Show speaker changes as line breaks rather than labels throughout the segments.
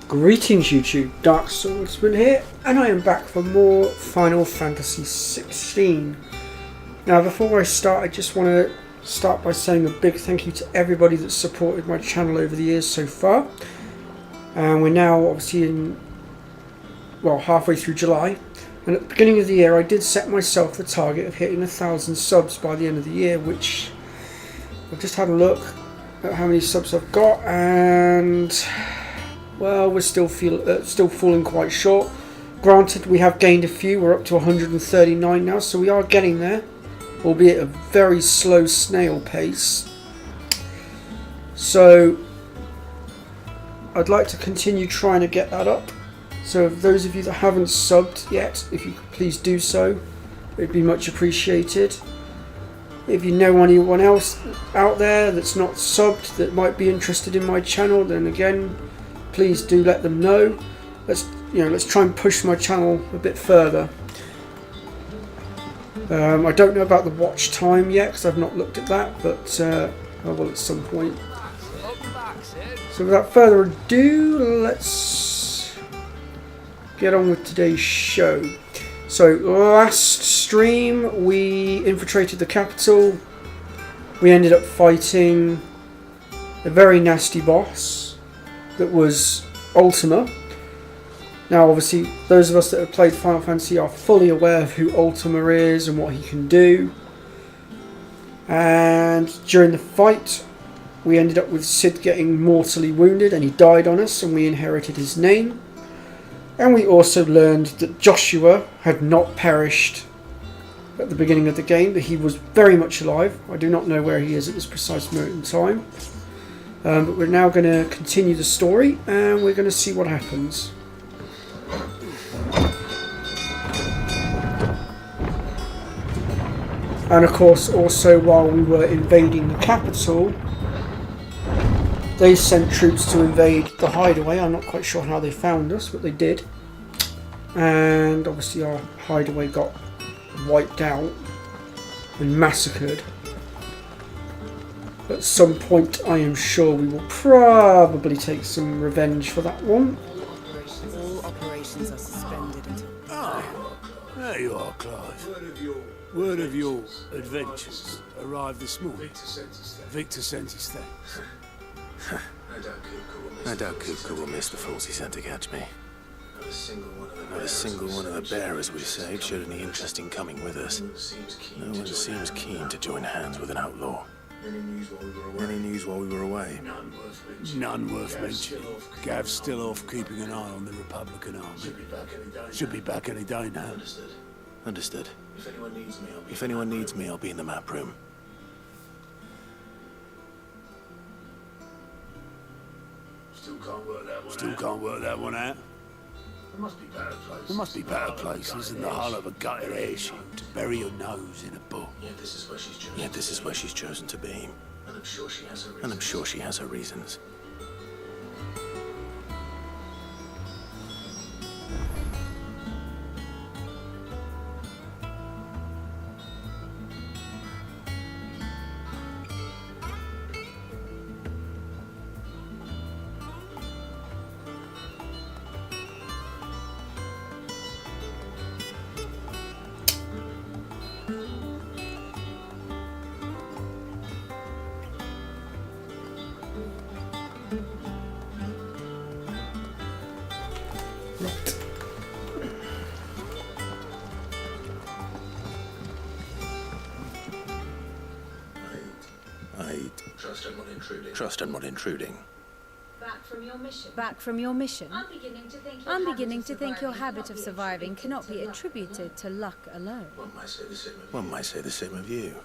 Greetings YouTube, Dark Swordsman here, and I am back for more Final Fantasy XVI. Now before I start, I just want to start by saying a big thank you to everybody that's supported my channel over the years so far. And we're now obviously halfway through July, and at the beginning of the year I did set myself the target of hitting 1,000 subs by the end of the year, which I've just had a look at how many subs I've got, and well, we're still falling quite short. Granted, we have gained a few. We're up to 139 now, so we are getting there, albeit a very slow snail pace. So I'd like to continue trying to get that up. So if those of you that haven't subbed yet, if you could please do so, it'd be much appreciated. If you know anyone else out there that's not subbed that might be interested in my channel, then again, please do let them know. Let's try and push my channel a bit further. I don't know about the watch time yet because I've not looked at that, but I will at some point. So without further ado, let's get on with today's show. So last stream we infiltrated the capital. We ended up fighting a very nasty boss that was Ultima. Now obviously those of us that have played Final Fantasy are fully aware of who Ultima is and what he can do. And during the fight we ended up with Cid getting mortally wounded, and he died on us, and we inherited his name. And we also learned that Joshua had not perished at the beginning of the game, that he was very much alive. I do not know where he is at this precise moment in time. But we're now going to continue the story, and we're going to see what happens. And of course, also while we were invading the capital, they sent troops to invade the hideaway. I'm not quite sure how they found us, but they did. And obviously our hideaway got wiped out and massacred. At some point, I am sure we will probably take some revenge for that one.
All operations are suspended until...
Oh, there you are, Clive. Word of your adventures arrived this morning. Victor sent his thanks.
I doubt Kupka will miss the fools he sent to catch me. Not a single one of the bearers we saved showed any interest in coming with us. No one seems keen to join hands with an outlaw. Any news while we were away?
None worth mentioning. Gav's still off keeping an eye on the Republican army. Should be back any day now.
Understood. If anyone needs me, I'll be in the map room.
Still can't work that one out. There must be better places than the hull of a gutted airship to bury your nose in a book.
Yet this is where she's chosen to be. And I'm sure she has her reasons. Trust I'm not intruding.
Back from your mission? I'm beginning to think your habit of surviving cannot be attributed to luck alone.
One might say the same of you.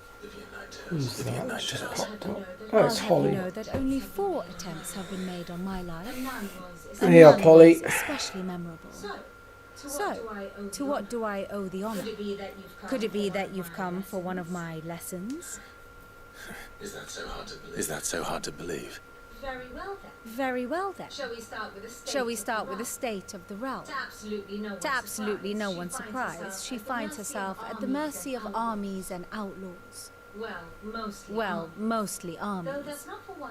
Who's
Vivian
that? It's just
Nightales.
popped up. Oh,
I'll
it's
have
Holly.
you know that only 4 attempts have been made on my life.
Hey, you are,
none
Polly.
was especially memorable. So, to what do I owe the honor? Could it be that you've come for one of my lessons?
Is that so hard to believe?
Very well then. Shall we start with the state of the realm? To absolutely no one's surprise, she finds herself at the mercy of armies and outlaws. Well, mostly armies.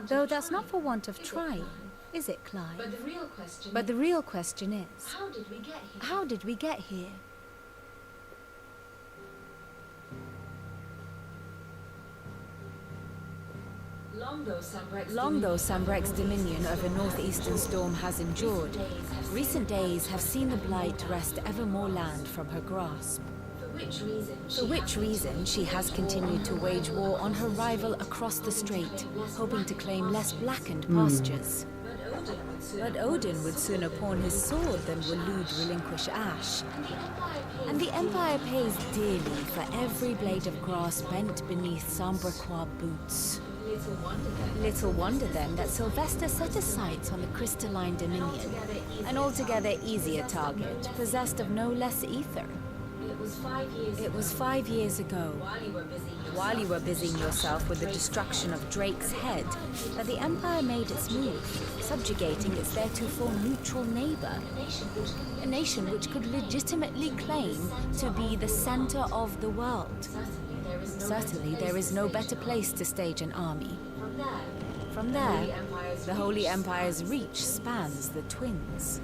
Though that's not for want of trying, is it, Clive? But the real question is, how did we get here? Long though Sambrek's dominion over northeastern Storm has endured, recent days have seen the Blight wrest ever more land from her grasp. For which reason she has continued to wage war on her rival across the strait, hoping to claim less blackened pastures. But Odin would sooner pawn his sword than Waloed relinquish Ash. And the Empire pays dearly for every blade of grass bent beneath Sambrequois boots. Little wonder then that Sylvester set his sights on the crystalline dominion, an altogether easier target, possessed of no less ether. It was 5 years ago, while you were busying yourself with the destruction of Drake's head, that the Empire made its move, subjugating its theretofore neutral neighbor, a nation which could legitimately claim to be the center of the world. Certainly, there is no better place to stage an army. From there, the Holy Empire's reach spans the Twins.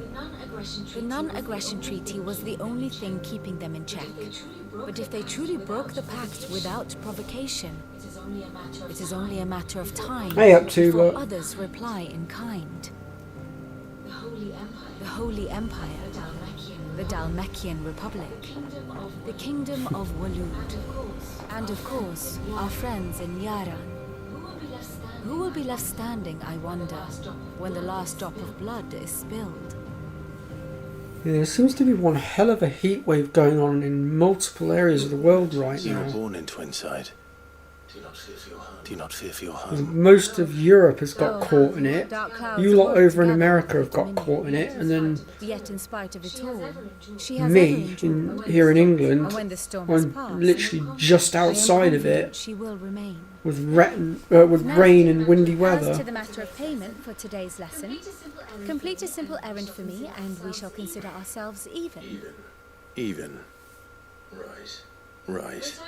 The non-aggression treaty was the only thing keeping them in check. But if they truly broke the pact without provocation, it is only a matter of time before others reply in kind. The Holy Empire, the Dhalmekian Republic, the Kingdom of Waloed, and of course, our friends in Yaran. Who will be left standing, I wonder, when the last drop of blood is spilled?
Yeah, there seems to be one hell of a heat wave going on in multiple areas of the world right
You were
now.
born in Twinside. Do you not fear for your home?
Most of Europe has got caught in it.
Dark clouds
You lot
work
over in
together
America have
to
got
dominion.
caught in it, and then
Yet in spite of it all, she has
me here in England,
and when the storm has
I'm
passed,
literally just
I am
outside of
confident
it
she will remain.
with rain and windy
As to
weather.
the matter of payment for today's lesson, complete a simple errand for me, and we shall consider ourselves even.
Even. Right.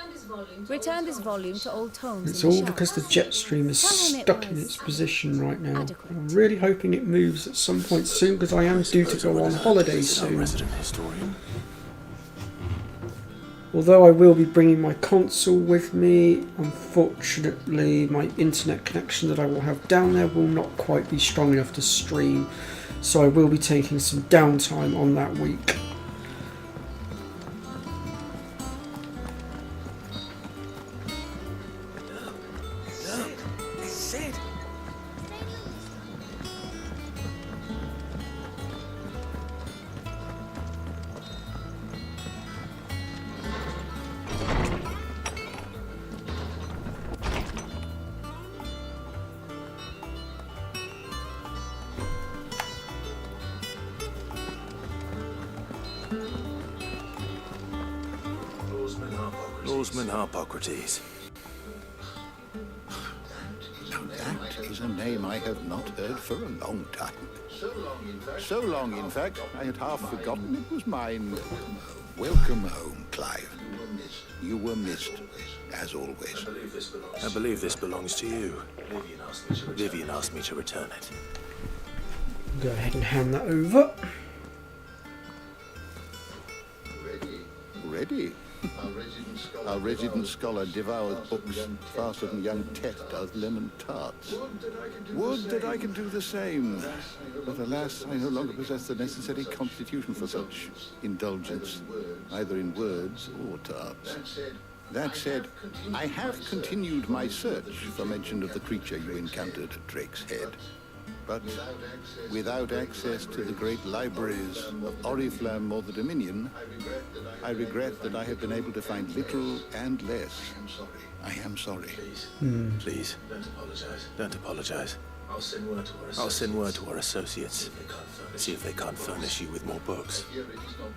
Return this volume to old tomes.
It's
in the
all
shelf.
because the jet stream is
Tell him it
stuck in
was
its position right now.
adequate.
I'm really hoping it moves at some point soon because I am due to go on holiday
Our
soon.
resident historian.
Although I will be bringing my console with me, unfortunately my internet connection that I will have down there will not quite be strong enough to stream, so I will be taking some downtime on that week.
Sid!
Lawsman Harpocrates.
Now that is a name I have not heard for a long time. So long, in fact, I had half forgotten it was mine. Welcome home, Clive. You were missed, as always.
I believe this belongs to you. Vivian asked me to return it.
Go ahead and hand that over.
Ready? Our resident scholar devours books faster than young Tet does lemon tarts. Would that I could do the same. But alas, I no longer possess the necessary constitution for such indulgence, either in words or tarts. That said, I have continued my search for mention of the creature you encountered at Drake's Head. But without access to the great libraries of Oriflamme or the Dominion, I regret that I have been able to find little and less. I am sorry.
Please, don't apologize. I'll send word to our associates. See if they can't furnish you with more books.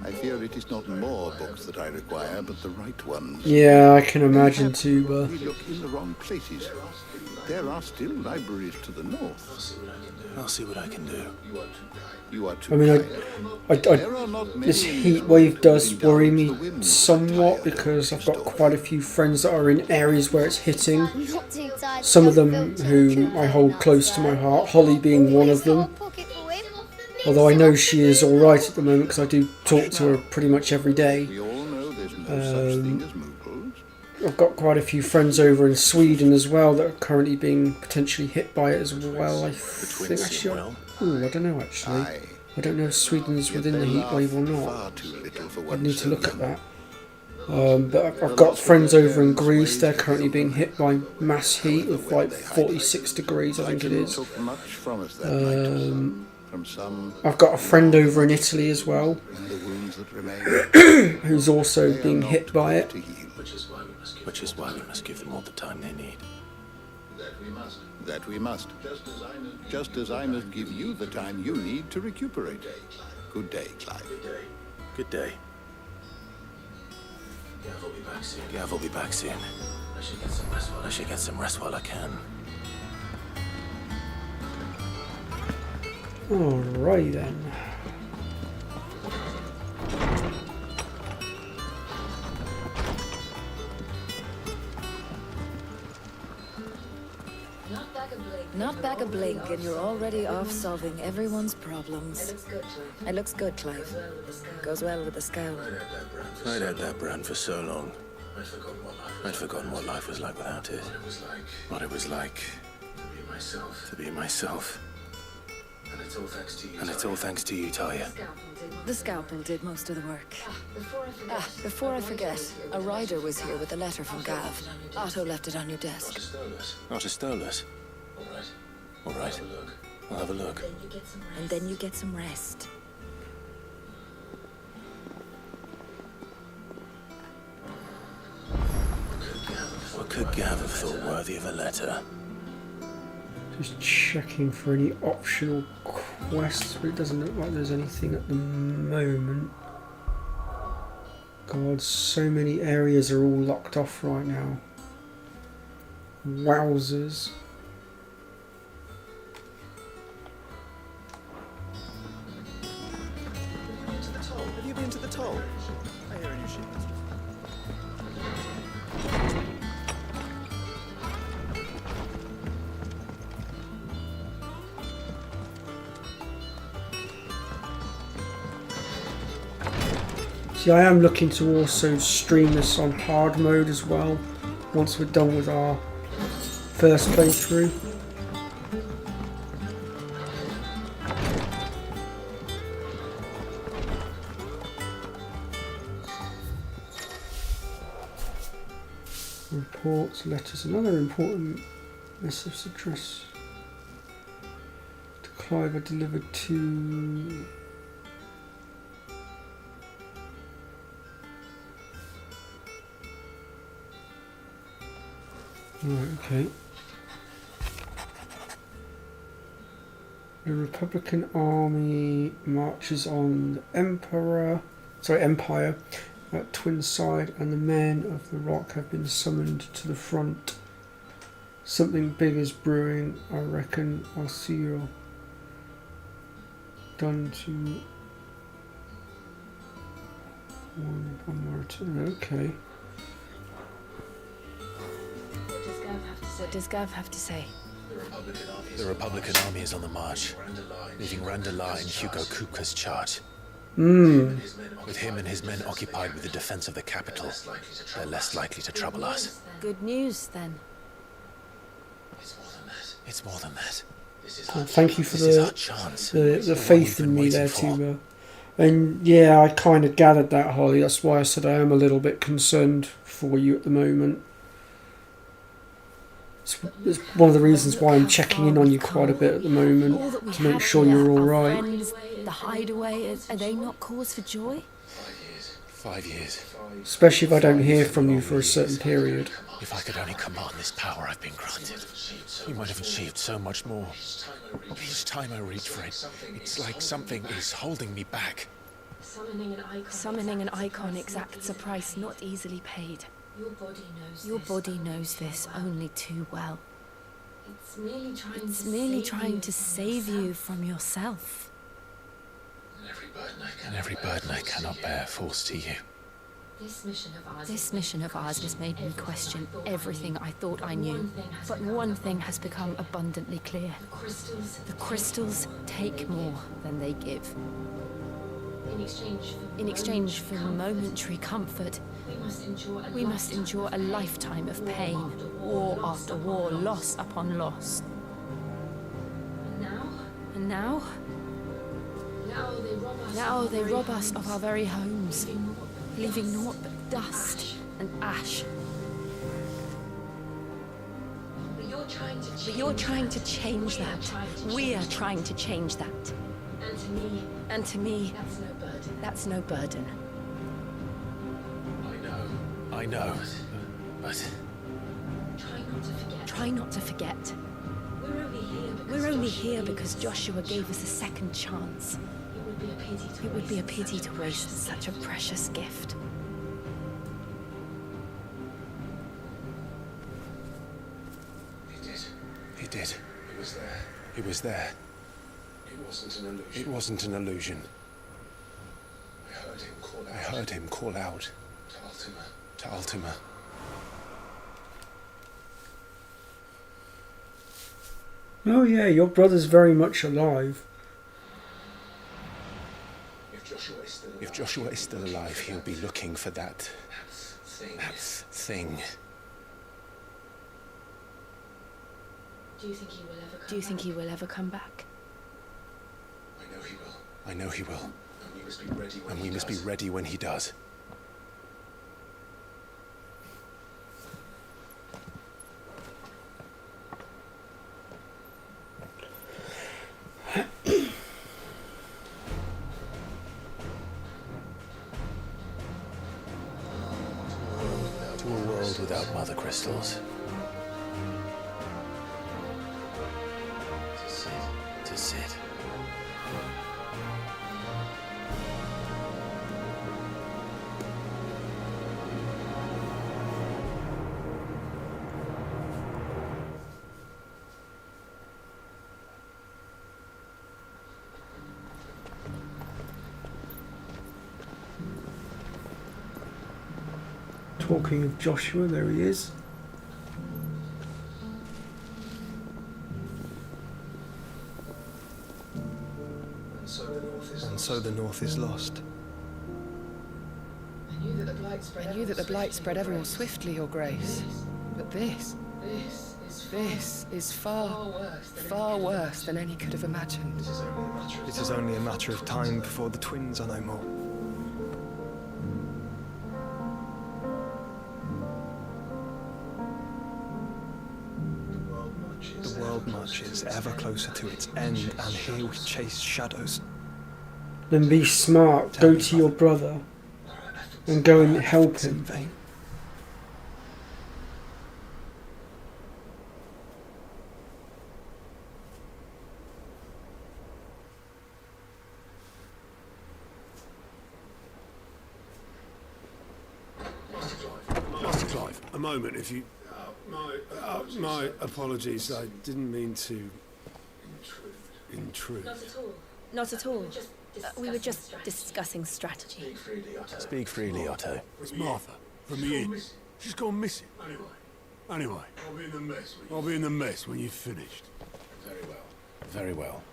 I fear it is not more books that I require, but the right ones.
Yeah, I can imagine too.
We look in the wrong places. There are still libraries to the north.
I'll see what I can do.
You are too
I mean,
There are not many
this
in
heat
the
wave does
region
worry
to
me
win
somewhat
entire
because I've got
story.
quite a few friends that are in areas where it's hitting. Some of them whom I hold close to my heart, Holly being one of them. Although I know she is alright at the moment because I do talk to her pretty much every day.
We all know there's no such thing as moogles.
I've got quite a few friends over in Sweden as well that are currently being potentially hit by it as well. I think
twins
actually,
seem well.
ooh, I don't know actually.
Aye.
I don't know if Sweden's
Yet
within
they
the heat
laugh
wave or not.
far too little for
I'd
one
need to
so
look at
young.
that. But I've got friends over in Greece. They're currently being hit by mass heat of like 46 degrees, I think it is.
Took much from us that night. From some
I've got a friend over in Italy as well,
and the wounds that remain.
who's also
They are
being
not
hit by it.
to heal.
Which is why we must give them all the time they need.
That we must. Just as I must give you the time you need to recuperate. Good day, Clive.
Good day. Gav will be back soon. I should get some rest while I can.
Alright then.
Not back a blink, and you're already off solving everyone's problems. It looks good, Clive. Goes well with the scowl.
I'd had that brand for so long. I'd forgotten what life was like without it. What it was like to be myself. And it's all thanks to you, Talia.
The scalpel did most of the work. Before I forget, a rider was here with a letter from Gav. Otto left it on your desk.
Otter stole us. All right. I'll have a look.
And then you get some rest.
What could Gav have thought worthy of a letter?
Just checking for any optional quests, but it doesn't look like there's anything at the moment. God, so many areas are all locked off right now. Wowzers.
Have you been to the toll? I hear a new ship.
See, I am looking to also stream this on hard mode as well, once we're done with our first playthrough. Reports, letters, another important message address to Clive are delivered to... Right, okay. The Republican army marches on the Empire at Twinside, and the men of the Rock have been summoned to the front. Something big is brewing. I reckon I'll see you done to one more turn. Okay.
What does Gav have to say?
The Republican army is on the march, leaving Randalar in Hugo Kupka's charge. With him and his men occupied with the defense of the capital, they're less likely to trouble us.
Good news, then.
It's more than that.
Thank you for
This is our chance.
the
It's what
faith
we've
in
been
me there,
waiting for.
Tuba. And yeah, I kind of gathered that, Holly. That's why I said I am a little bit concerned for you at the moment. It's one of the reasons why I'm checking in on you quite a bit at the moment, to make sure you're all right.
Friends, the hideaway, are they not cause for joy?
5 years.
Especially if I don't hear from you for a certain period.
If I could only command this power I've been granted, we might have achieved so much more. Each time I reach for it, it's like something is holding me back.
Summoning an icon exacts a price not easily paid. Your body knows this only too well. It's merely trying to save you from yourself.
And every burden I cannot bear falls to you.
This mission of ours has made me question everything I thought I knew. But one thing has become abundantly clear. The crystals take more than they give. In exchange for momentary comfort, we must endure a lifetime of pain, war after war, loss upon loss. And now they rob us of our very homes, leaving naught but dust and ash. But you're trying to change that. We are trying to change that. And to me, that's no burden.
I know, but...
Try not to forget. We're only here because Joshua gave us a second chance. It would be a pity to waste such a precious gift.
He did. He was there. It wasn't an illusion. I heard him call out. To Ultima.
Oh yeah, your brother's very much alive.
If Joshua is still alive, he'll be looking for that thing.
Do you think he will ever come back?
I know he will. And we must be ready when he does. To a world without mother crystals. To Sid.
Talking of Joshua, there he is.
And so the North is lost.
I knew that the Blight spread ever more swiftly, Your Grace. But this is far worse than any could have imagined.
It is only a matter of time before the twins are no more. The world marches ever closer to its end, and here we chase shadows.
Then be smart, go to your brother and go and help him.
Vain.
Master Clive, a moment, if you... my apologies, I didn't mean to... intrude.
Not at all. We were just discussing strategy.
Speak freely, Otto.
It's Martha, from the inn. She's gone missing. Anyway, I'll be in the mess when you've finished.
Very well.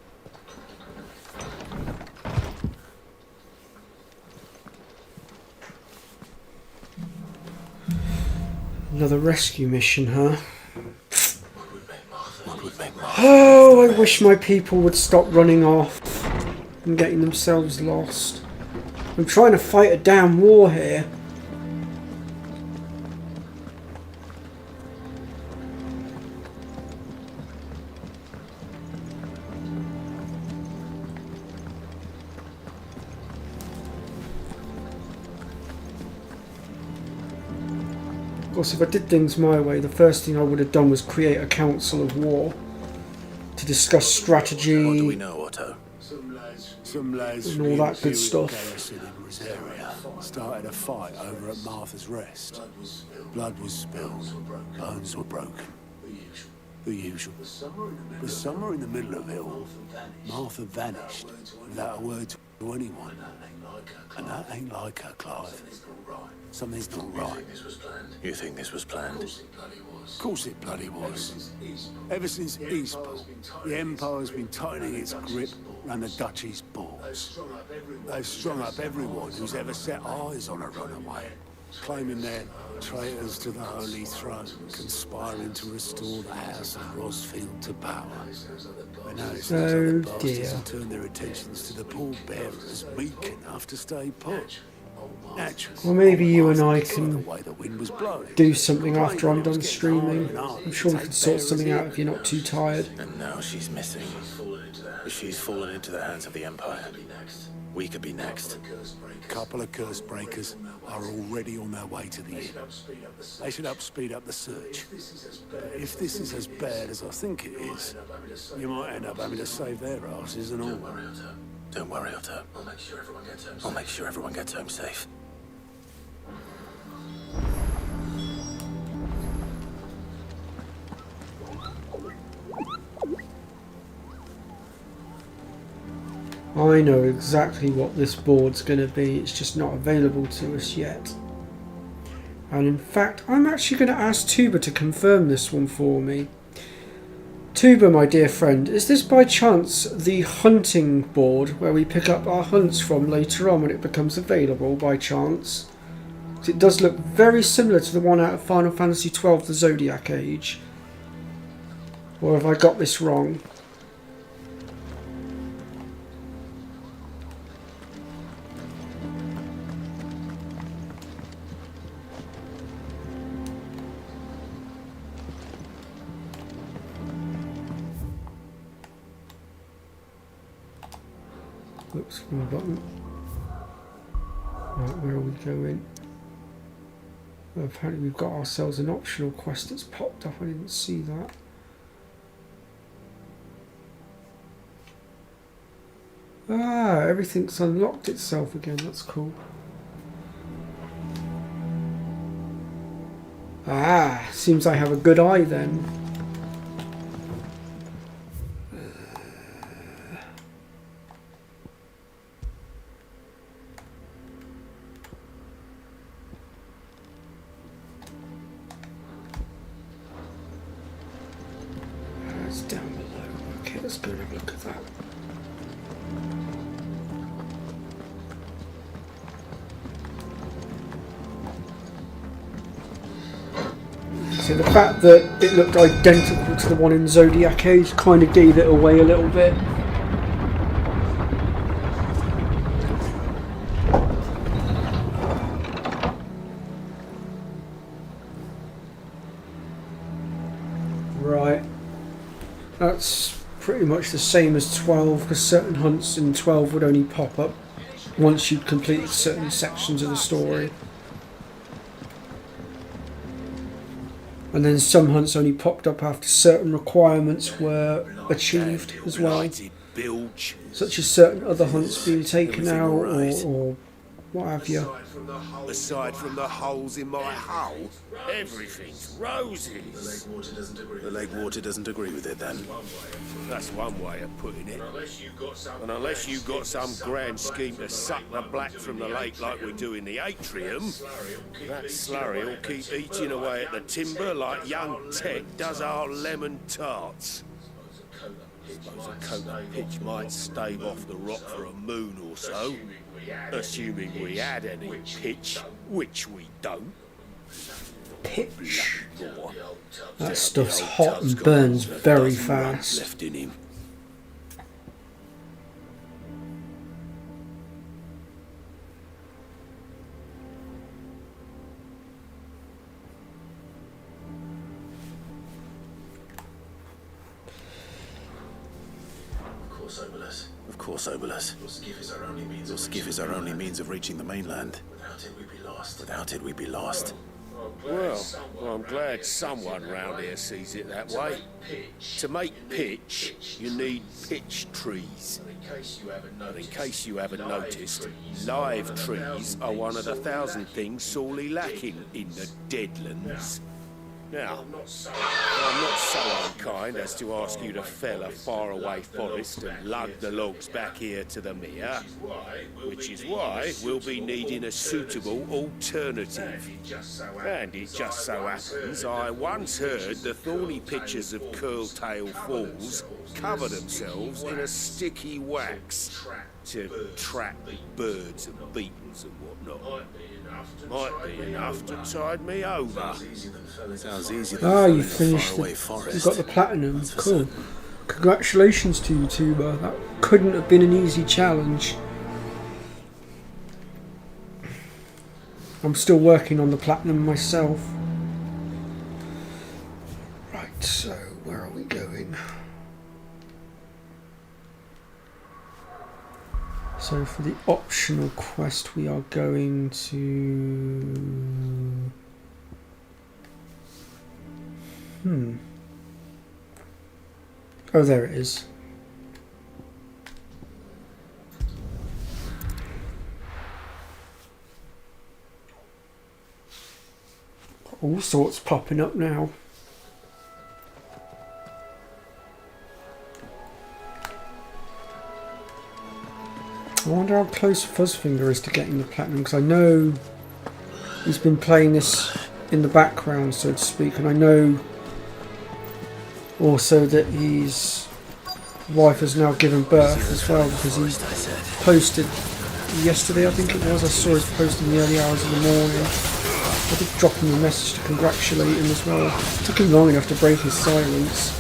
Another rescue mission, huh?
What would make Martha...
Oh, I wish my people would stop running off and getting themselves lost. I'm trying to fight a damn war here. Of course, if I did things my way, the first thing I would have done was create a council of war to discuss strategy.
What do we know, Otto?
Some lads
And all that good stuff.
garrison in Rosaria started a fight over at Martha's Rest. Blood was spilled, bones were broken. The usual. But somewhere in the middle of it all, Martha vanished without a word to anyone. And that ain't like her, Clive. Something's not right.
You think this was planned?
Of course it bloody was. Ever since Eastport, the Empire's been tightening its grip around the Duchy's borders. They've strung up everyone who's ever set eyes on a runaway, claiming they're traitors to the Holy Throne, conspiring to restore the House of Rosfield to power. But now it's
Oh,
the bastards
dear.
who turn their attentions to the pallbearers meek enough to stay put. Naturally,
Well, maybe you and I
the
can
way the wind was blowing.
do something after I'm done streaming. I'm sure we can sort something out if you're not too tired.
And now she's missing. She's fallen into the hands of the Empire. We could be next.
A couple of curse breakers are already on their way to the inn. They should speed up the search. But if this is as bad as I think it is, you might end up having to save their asses and all.
Don't worry, Otto. I'll make sure everyone gets home safe.
I know exactly what this board's going to be, it's just not available to us yet. And in fact, I'm actually going to ask Tuba to confirm this one for me. Tuba, my dear friend, is this by chance the hunting board where we pick up our hunts from later on when it becomes available by chance? 'Cause it does look very similar to the one out of Final Fantasy XII, the Zodiac Age. Or have I got this wrong? Oops, wrong button. Right, where are we going? Well, apparently we've got ourselves an optional quest that's popped up. I didn't see that. Ah, everything's unlocked itself again. That's cool. Ah, seems I have a good eye then. It's down below. Okay, let's go and have a look at that. So the fact that it looked identical to the one in Zodiac Age kind of gave it away a little bit. Right. That's pretty much the same as 12, because certain hunts in 12 would only pop up once you'd completed certain sections of the story. And then some hunts only popped up after certain requirements were achieved as well. Such as certain other hunts being taken out or what have you.
Aside from the holes in my hull, everything's roses.
The lake water doesn't agree with it then.
That's one way of putting it. And unless you've got some grand scheme to suck the black from the lake like we do in the atrium, that slurry will keep eating away at the timber like young Ted does our lemon tarts. Suppose a coat of pitch might stave off the rock for a moon or so, assuming we had any pitch, which we don't.
Pitch. That stuff's hot and burns very fast.
Left in him.
Of course, Obolus. Your skiff is our only means of reaching the mainland. Without it, we'd be lost.
Well, I'm glad someone round here sees it that way. To make pitch, you need pitch trees. But in case you haven't noticed, live trees are one of the 1,000 things sorely lacking in the Deadlands. Now, I'm not so unkind as to ask you to fell a faraway forest and lug the logs back here to the mere, which is why we'll be needing a suitable alternative. And it just so happens I once heard the thorny pitchers of Curltail Falls cover themselves in a sticky wax to trap birds and beetles and whatnot. Might be enough to tide me over.
Sounds easier
Ah,
than
you finished
faraway
it.
forest.
You got the platinum. Cool. Congratulations to you, Tuba. That couldn't have been an easy challenge. I'm still working on the platinum myself. Right, so where are we going? So for the optional quest we are going to... Oh, there it is. All sorts popping up now. I wonder how close Fuzzfinger is to getting the platinum, because I know he's been playing this in the background, so to speak, and I know also that his wife has now given birth as well, because he posted yesterday, I think it was. I saw his post in the early hours of the morning. I did drop him a message to congratulate him as well. It took him long enough to break his silence.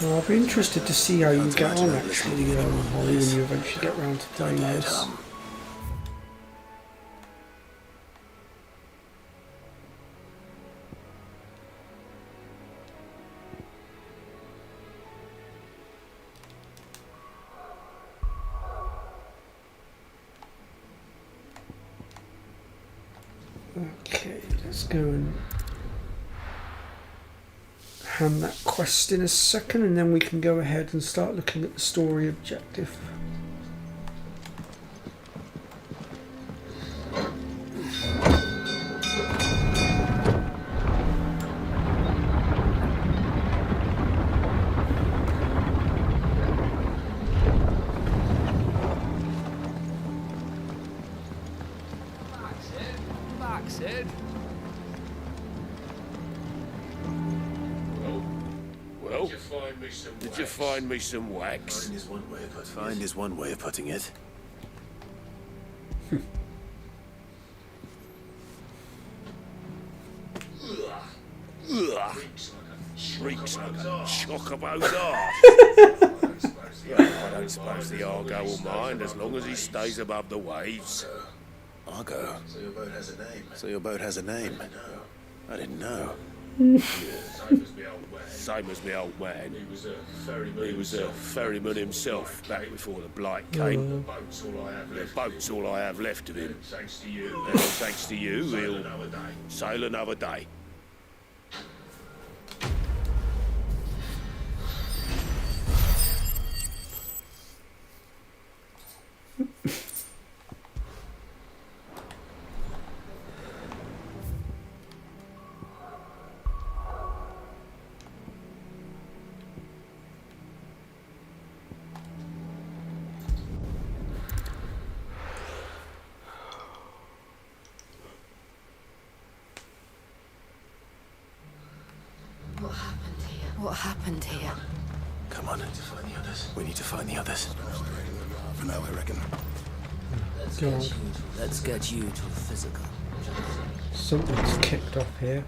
Well, I'll be interested to see how you get on actually, Holly, when you eventually get round to playing this. Okay, let's go and hand that quest in a second, and then we can go ahead and start looking at the story objective.
Did you find me some wax?
Find is one way of putting it.
Shrieks like a chocobo's arse. I don't suppose the Argo will mind as long as he stays above the waves.
Argo? So your boat has a name? So your boat has a name? I didn't know.
Same as me old man. He was a ferryman himself back before the Blight came. The boat's all I have left of him. And thanks to you, he'll sail another day.
What happened here?
Come on. We need to find the others.
For now, I reckon.
God,
Let's get you to a physical.
something's kicked off here.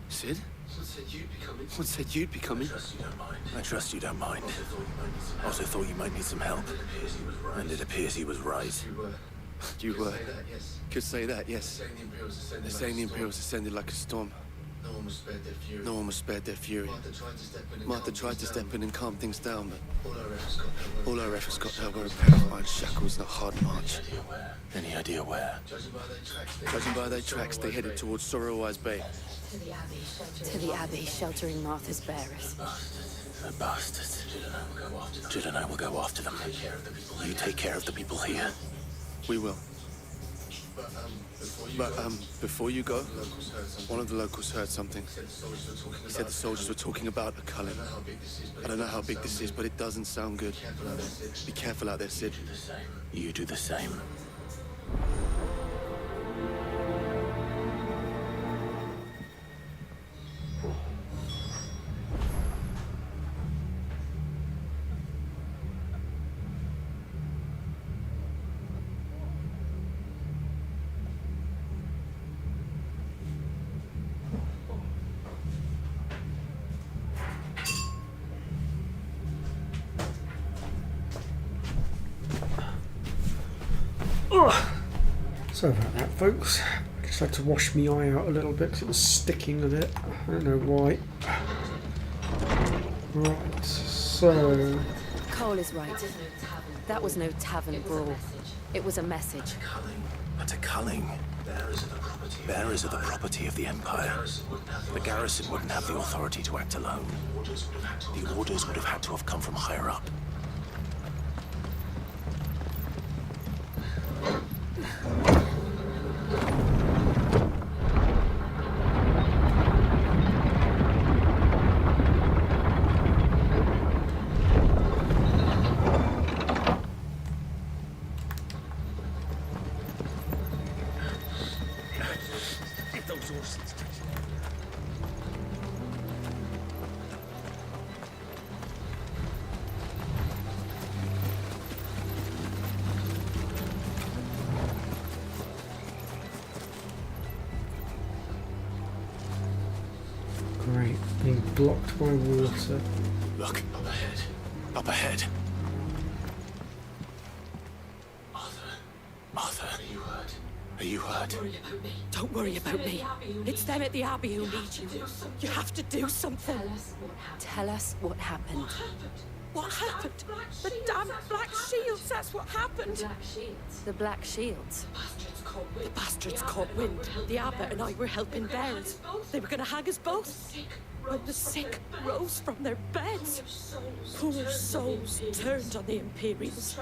Sid? What said you'd be coming? I trust you don't mind. Also thought you might need some help. And it appears he was right.
You could say that, yes. They're saying the Imperials ascended like a storm. No one was spared their fury. Martha tried to step in and calm things down, but all our efforts got her were a pair of iron shackles and a hard march.
Any idea where?
Judging by their tracks, they headed towards Sorrowwise Bay.
To the Abbey, sheltering Martha's bearers.
The bastards. Jid and I will go after them. You take care of the people here.
We will. But, before you go, one of the locals heard something. He said the soldiers were talking about a culling. I don't know how big this is, but it doesn't sound good. Be careful out there, Sid.
You do the same.
Sorry about that, folks. I just had to wash my eye out a little bit because it was sticking a bit. I don't know why. Right, so...
Cole is right. That was no tavern brawl. It was a message.
But a culling. Bearers are the property of the Empire. The garrison wouldn't have the authority to act alone. The orders would have had to have come from higher up.
Great, being blocked by water.
Look, up ahead. Up ahead. Martha. Are you hurt? Are you hurt?
Don't worry about me. It's them at the Abbey who need you. You have to do something.
Tell us what happened.
What happened? The damn Black Shields, that's what happened.
The Black Shields?
The bastards caught wind. The Abbot and I were helping bearers. They were gonna hang us both. When the sick rose from their beds, poor souls turned on the Imperials,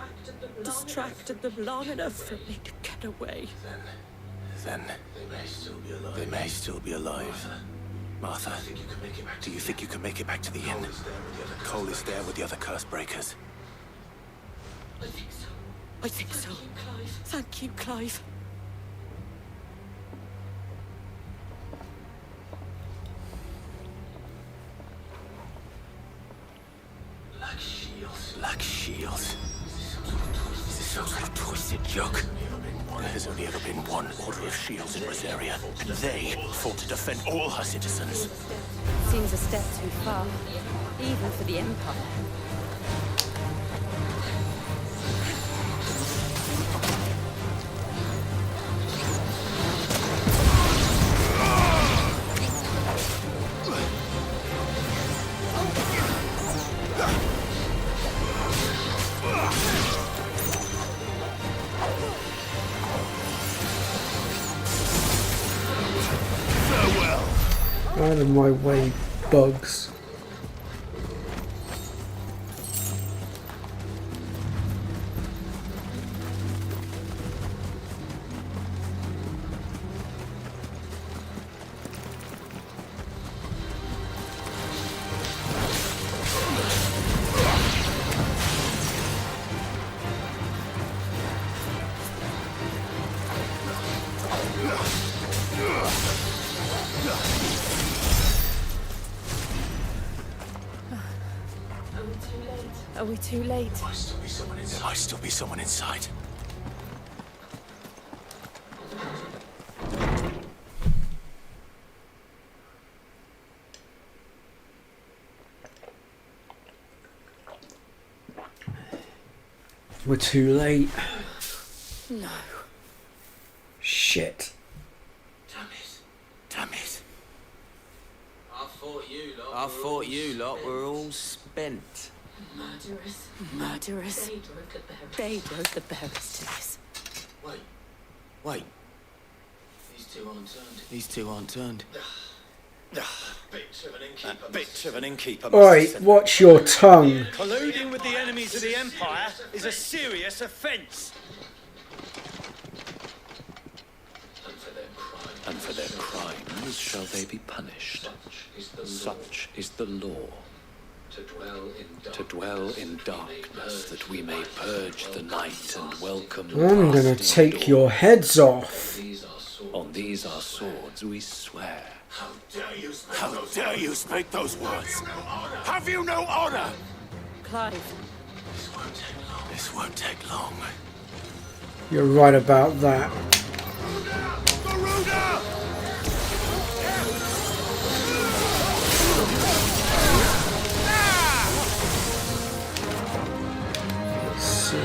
distracted them long enough for me to get away.
Then they may still be alive. Martha, do you think you can make it back to the inn? Cole is there with the other curse breakers.
I think so. Thank you, Clive.
Black Shields. Is this some sort of twisted joke? There has only ever been one Order of Shields in Rosaria, and they fought to defend all her citizens.
Seems a step too far, even for the Empire.
Out of my way, bugs.
Are we too late?
There might still be someone inside.
We're too late.
No.
Shit.
Damn it.
I thought you lot were all spent.
Murderers. They drove the bearers to this.
Wait. These two aren't turned.
That bitch of an innkeeper.
Oi, watch your tongue.
Colluding with the enemies of the Empire is a serious offence.
And for their crimes shall they be punished. Such is the law. To dwell in darkness, that we may purge the night and welcome the
I'm gonna take your heads off.
On these our swords we swear.
How dare you speak those words? Have you no honor?
Clive.
This won't take long.
You're right about that. Let's see.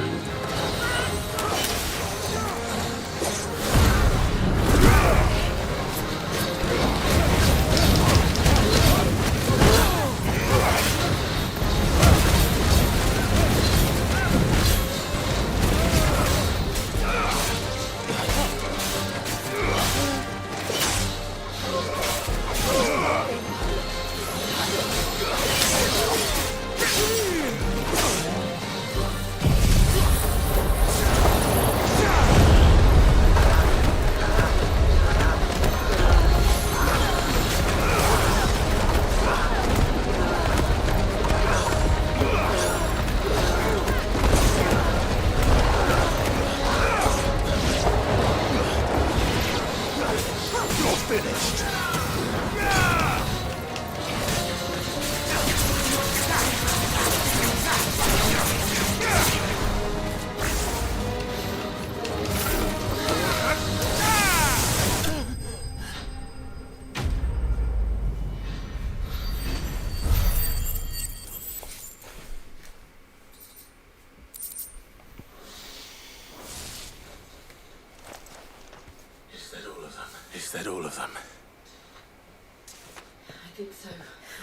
Is that all of them?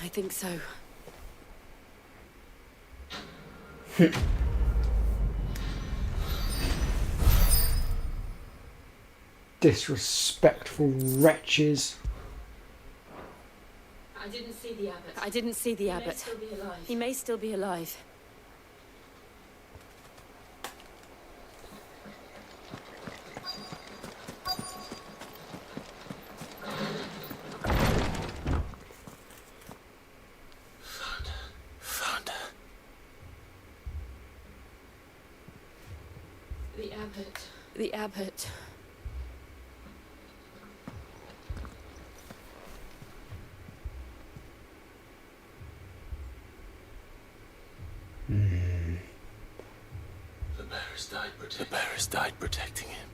I think so.
Disrespectful wretches.
I didn't see the abbot. He may still be alive.
Found her.
The abbot.
The bearers died protecting him.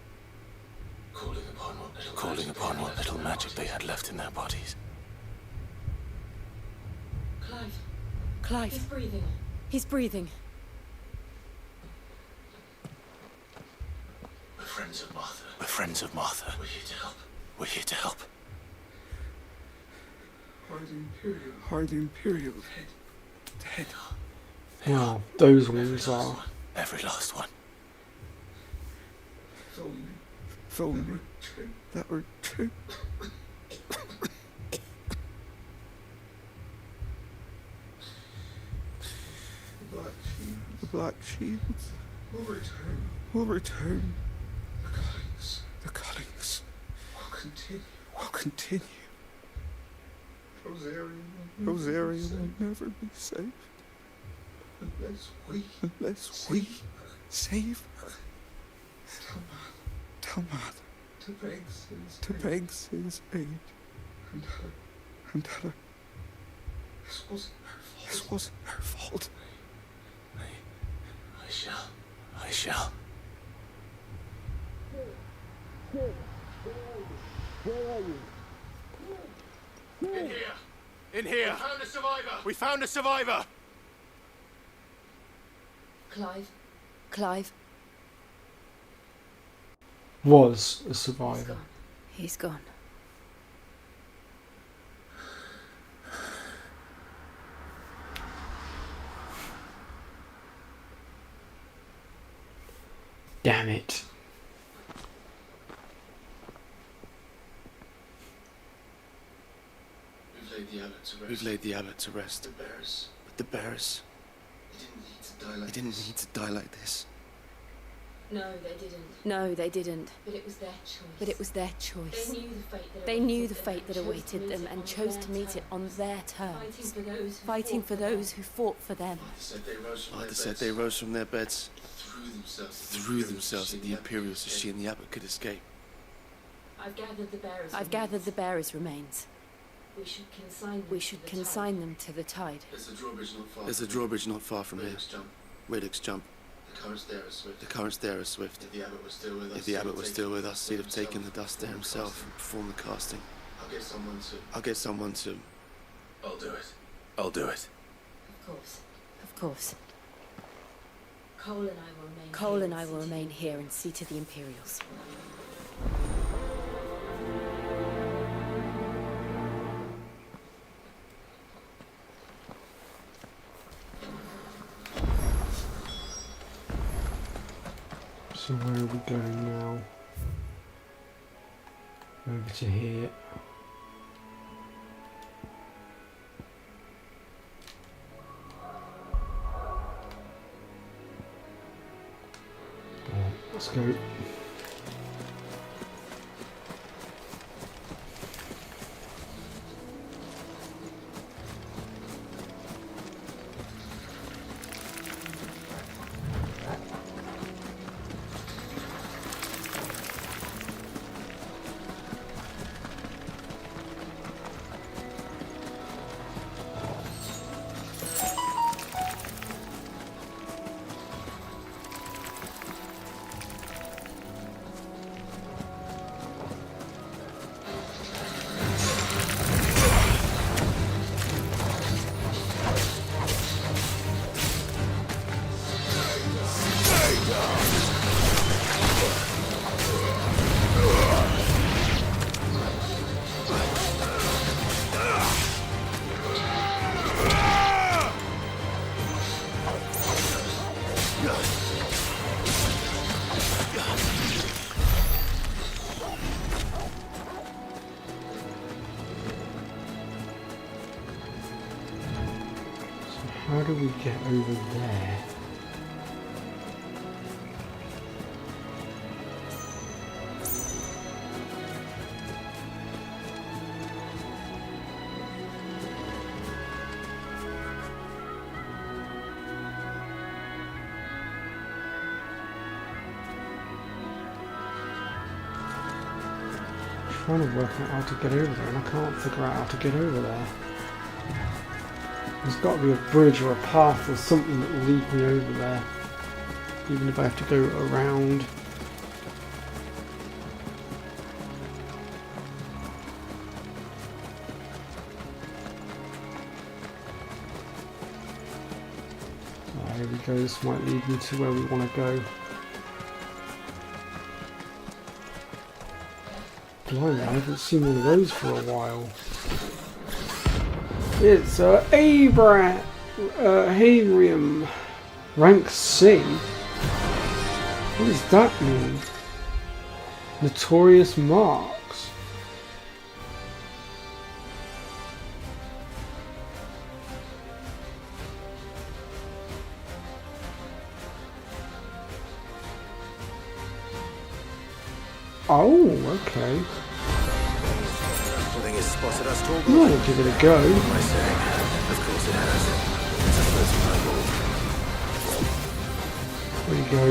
Calling upon what little magic they had left in their bodies.
Clive. He's breathing.
We're friends of Martha. We're here to help.
Are the Imperial dead?
Well, those ones are.
Every last one.
If only that were true. The Black Shields will return. The Cullings will continue. Rosaria will never be saved unless we save her. Tell Mother to beg his aid and tell her this wasn't her fault.
I shall.
Where are you? In here. In here. We found a survivor. We found a survivor.
Clive. Clive.
Was a survivor.
He's gone.
Damn it.
We've laid the abbot to rest. But the bearers... They didn't need to die like this.
No, they didn't. No, they didn't. But it was their choice. But it was their choice. They knew the fate that awaited them and chose to meet it on their terms. Fighting for those who fought for them.
Martha said they rose from their beds, threw themselves at the Imperials so she and the abbot could escape.
I've gathered the bearers' remains. We should consign them to the tide.
There's a drawbridge not far from here. Riddick's Jump. The currents there are swift. If the abbot was still with us, he'd have taken the dust there himself and performed the casting. I'll get someone to...
I'll do it. I'll do it.
Of course. Cole and I will remain here and see to the Imperials.
So where are we going now? Over to here. Let's go. How do we get over there? I'm trying to work out how to get over there and I can't figure out how to get over there. There's got to be a bridge or a path or something that will lead me over there, even if I have to go around. There we go, this might lead me to where we want to go. Blimey, I haven't seen one of those for a while. It's Hadrian, rank C. What does that mean? Notorious marks. Oh, okay.
Something has spotted us, Torgal.
I'll give it a go.
What am I saying? Of course it has. It's a first time.
There you go.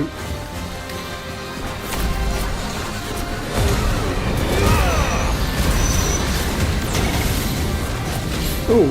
Oh.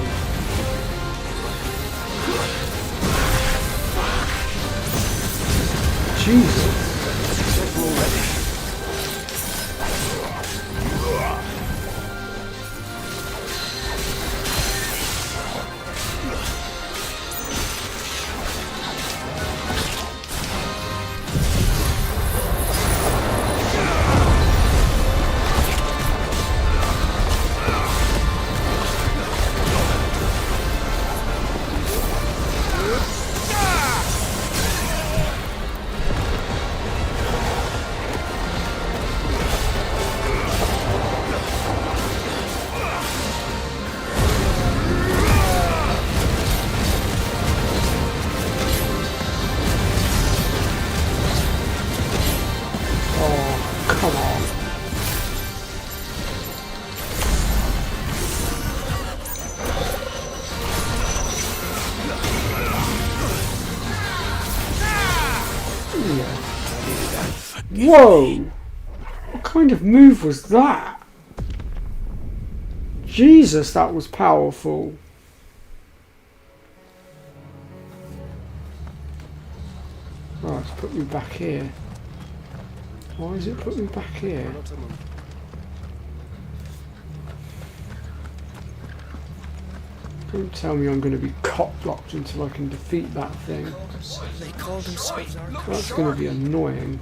Whoa! What kind of move was that? Jesus, that was powerful. Right, it's put me back here. Why has it put me back here? Don't tell me I'm going to be cock-blocked until I can defeat that thing.
They call themselves
That's going to be annoying.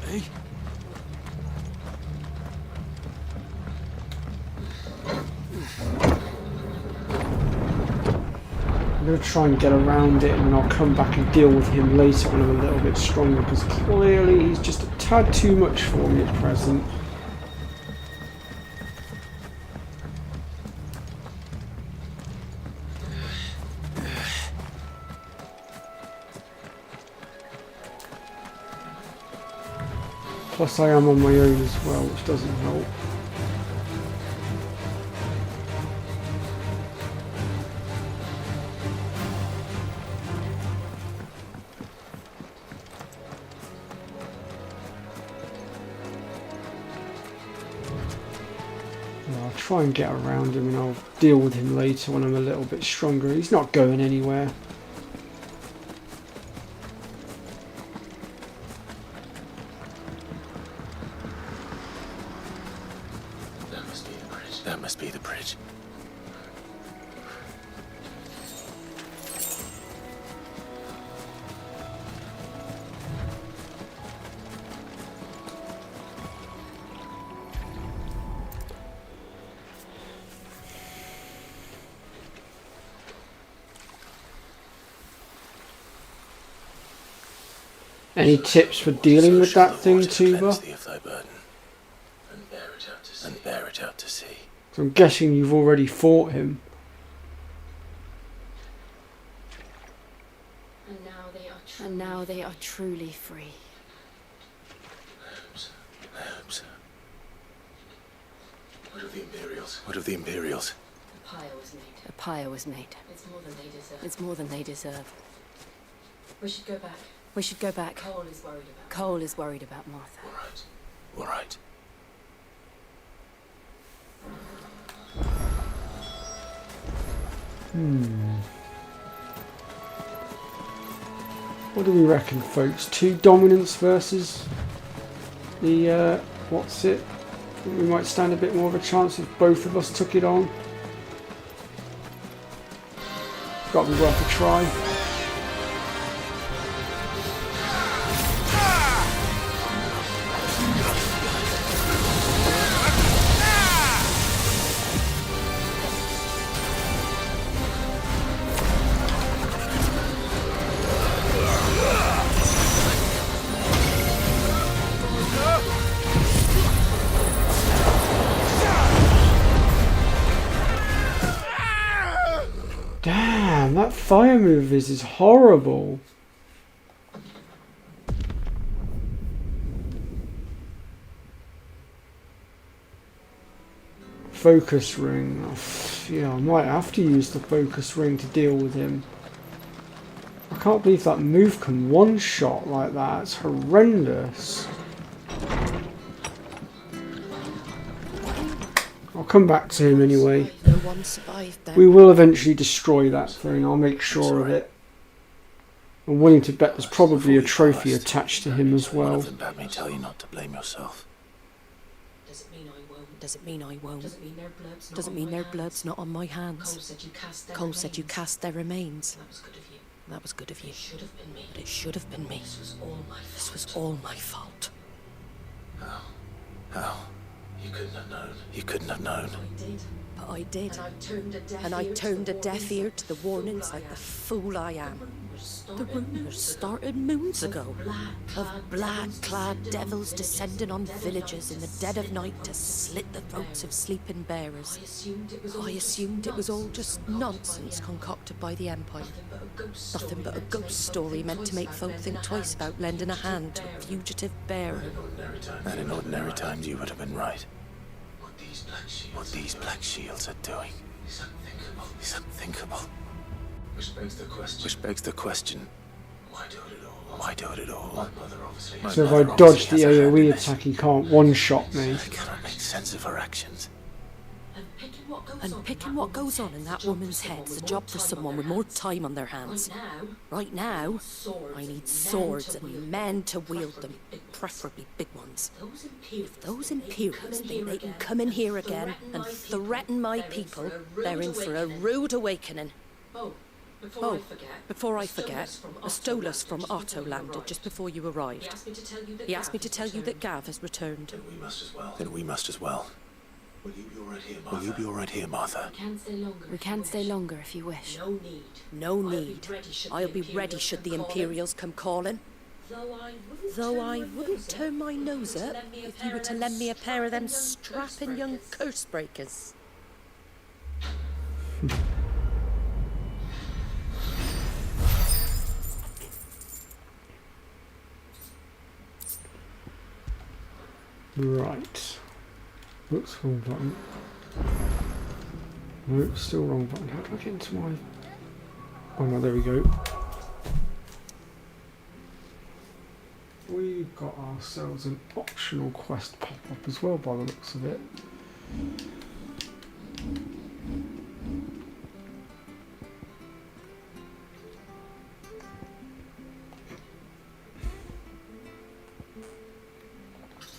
I'm going to try and get around it, and then I'll come back and deal with him later when I'm a little bit stronger, because clearly he's just a tad too much for me at present. Plus I am on my own as well, which doesn't help. I'll try and get around him, and I'll deal with him later when I'm a little bit stronger. He's not going anywhere.
That must be the bridge.
Any tips for dealing with that thing, Tuba?
And bear it out to sea.
So I'm guessing you've already fought him.
And now they are truly free.
I hope so. What of the Imperials? What of the Imperials?
A pyre was made. A pyre was made. It's more than they deserve. It's more than they deserve. We should go back. We should go back. Cole is worried about. Cole is worried about Martha.
All right. All right.
What do we reckon, folks? 2 dominance versus the, what's it? I think we might stand a bit more of a chance if both of us took it on. Got to be worth a try. Damn, that fire move is horrible. Focus ring. Yeah, I might have to use the focus ring to deal with him. I can't believe that move can one-shot like that. It's horrendous. I'll come back to him anyway. We will eventually destroy that thing, I'll make sure of it. I'm willing to bet there's probably a trophy attached to him as well.
Let me tell you not to blame yourself.
Does it mean I won't? Does it mean I won't? Does it mean their blood's not on my hands? Cole said you cast their remains. That was good of you. But it should have been me. This was all my fault.
How? You couldn't have known. You couldn't have known.
But I did. And I turned a deaf ear to the warnings like the fool I am. The rumours started moons ago of black-clad devils descending on villages in the dead of night to slit the throats of sleeping bearers. I assumed it was all just nonsense concocted by the Empire. Nothing but a ghost story meant to make folk think twice about lending a hand to a fugitive bearer.
And in ordinary times you would have been right. What these black shields are doing is unthinkable. Which begs the question. Why do it at all? Why do it at all?
So if I dodge the AoE attack, he can't one-shot me.
I cannot make sense of her actions.
And picking what goes on in that woman's head is a job for someone with more time on their hands. Right now, I need swords and men to wield them, preferably big ones. If those Imperials think they can come in here again and threaten my people, they're in for a rude awakening. Oh, before I forget, a Stolas from Otto landed just before you arrived. He asked me to tell you that Gav has returned.
Then we must as well. Will you be all right here, Martha?
We can stay longer if you wish.
No need. I'll be ready should the Imperials come calling. Though I wouldn't turn my nose up if you were to lend me a pair of them strapping young curse breakers.
Right. Oops, wrong button. No, still wrong button. How do I get into my... Oh no, there we go. We've got ourselves an optional quest pop-up as well by the looks of it.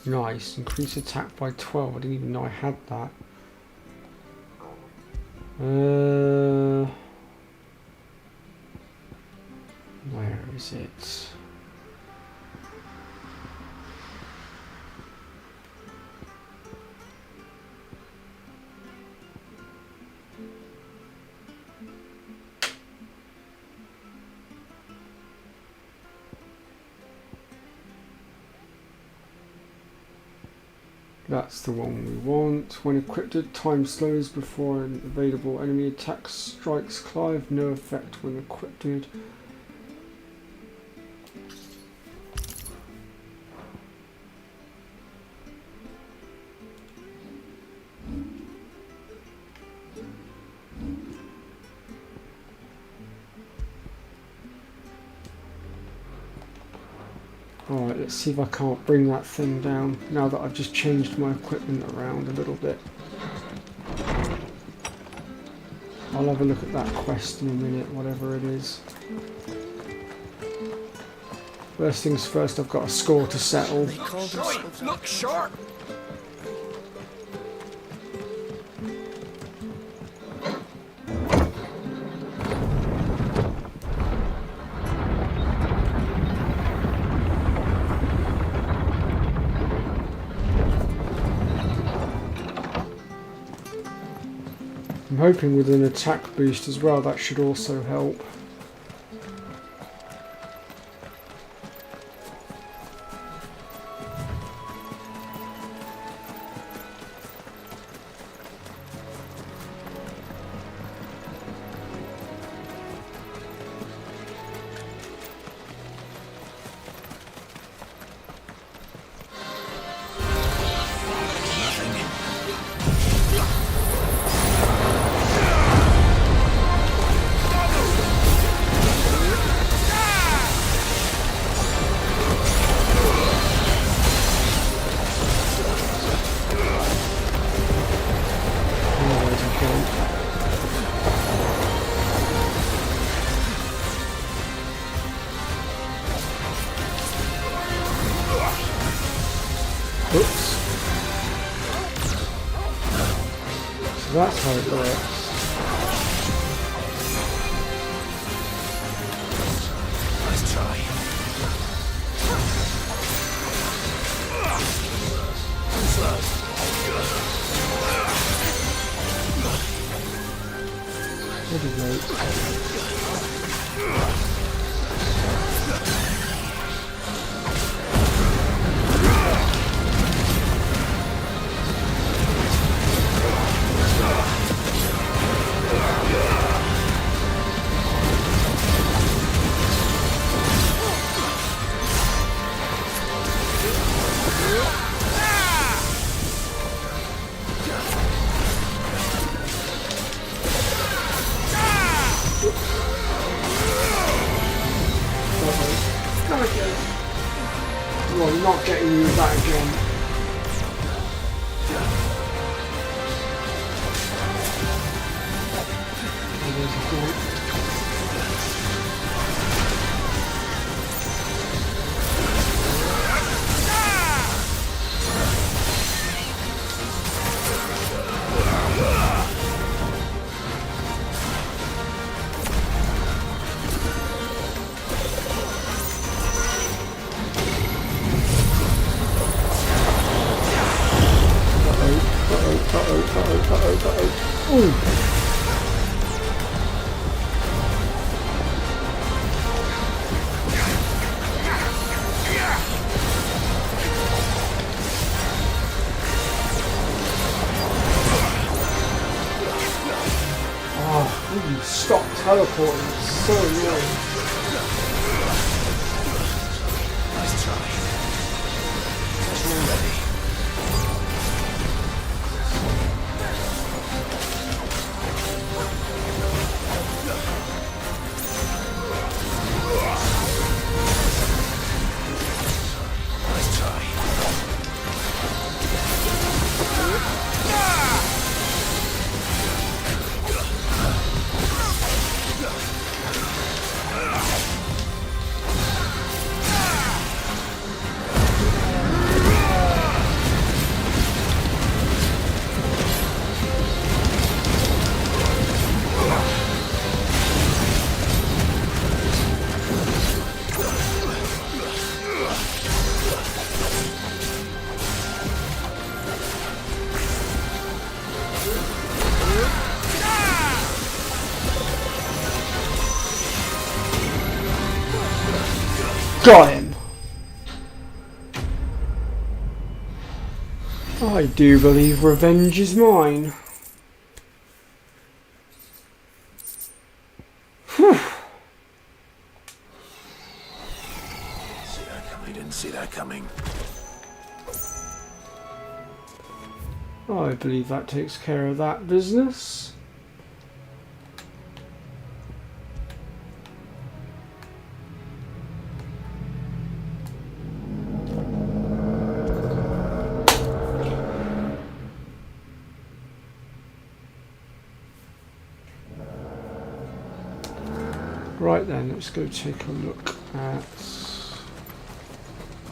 Nice, increase attack by 12. I didn't even know I had that. Where is it? That's the one we want. When equipped, time slows before an available enemy attack strikes Clive. No effect when equipped. Alright, let's see if I can't bring that thing down now that I've just changed my equipment around a little bit. I'll have a look at that quest in a minute, whatever it is. First things first, I've got a score to settle.
Look sharp!
I'm hoping with an attack boost as well, that should also help. Oops. So that's how it works.
Let's try.
I'm not getting you that again. Oh, there's a point. Stop teleporting, it's so annoying.
Nice try. Just ready.
Got him! I do believe revenge is mine. Whew.
I didn't see that coming.
I believe that takes care of that business. Right then, let's go take a look at...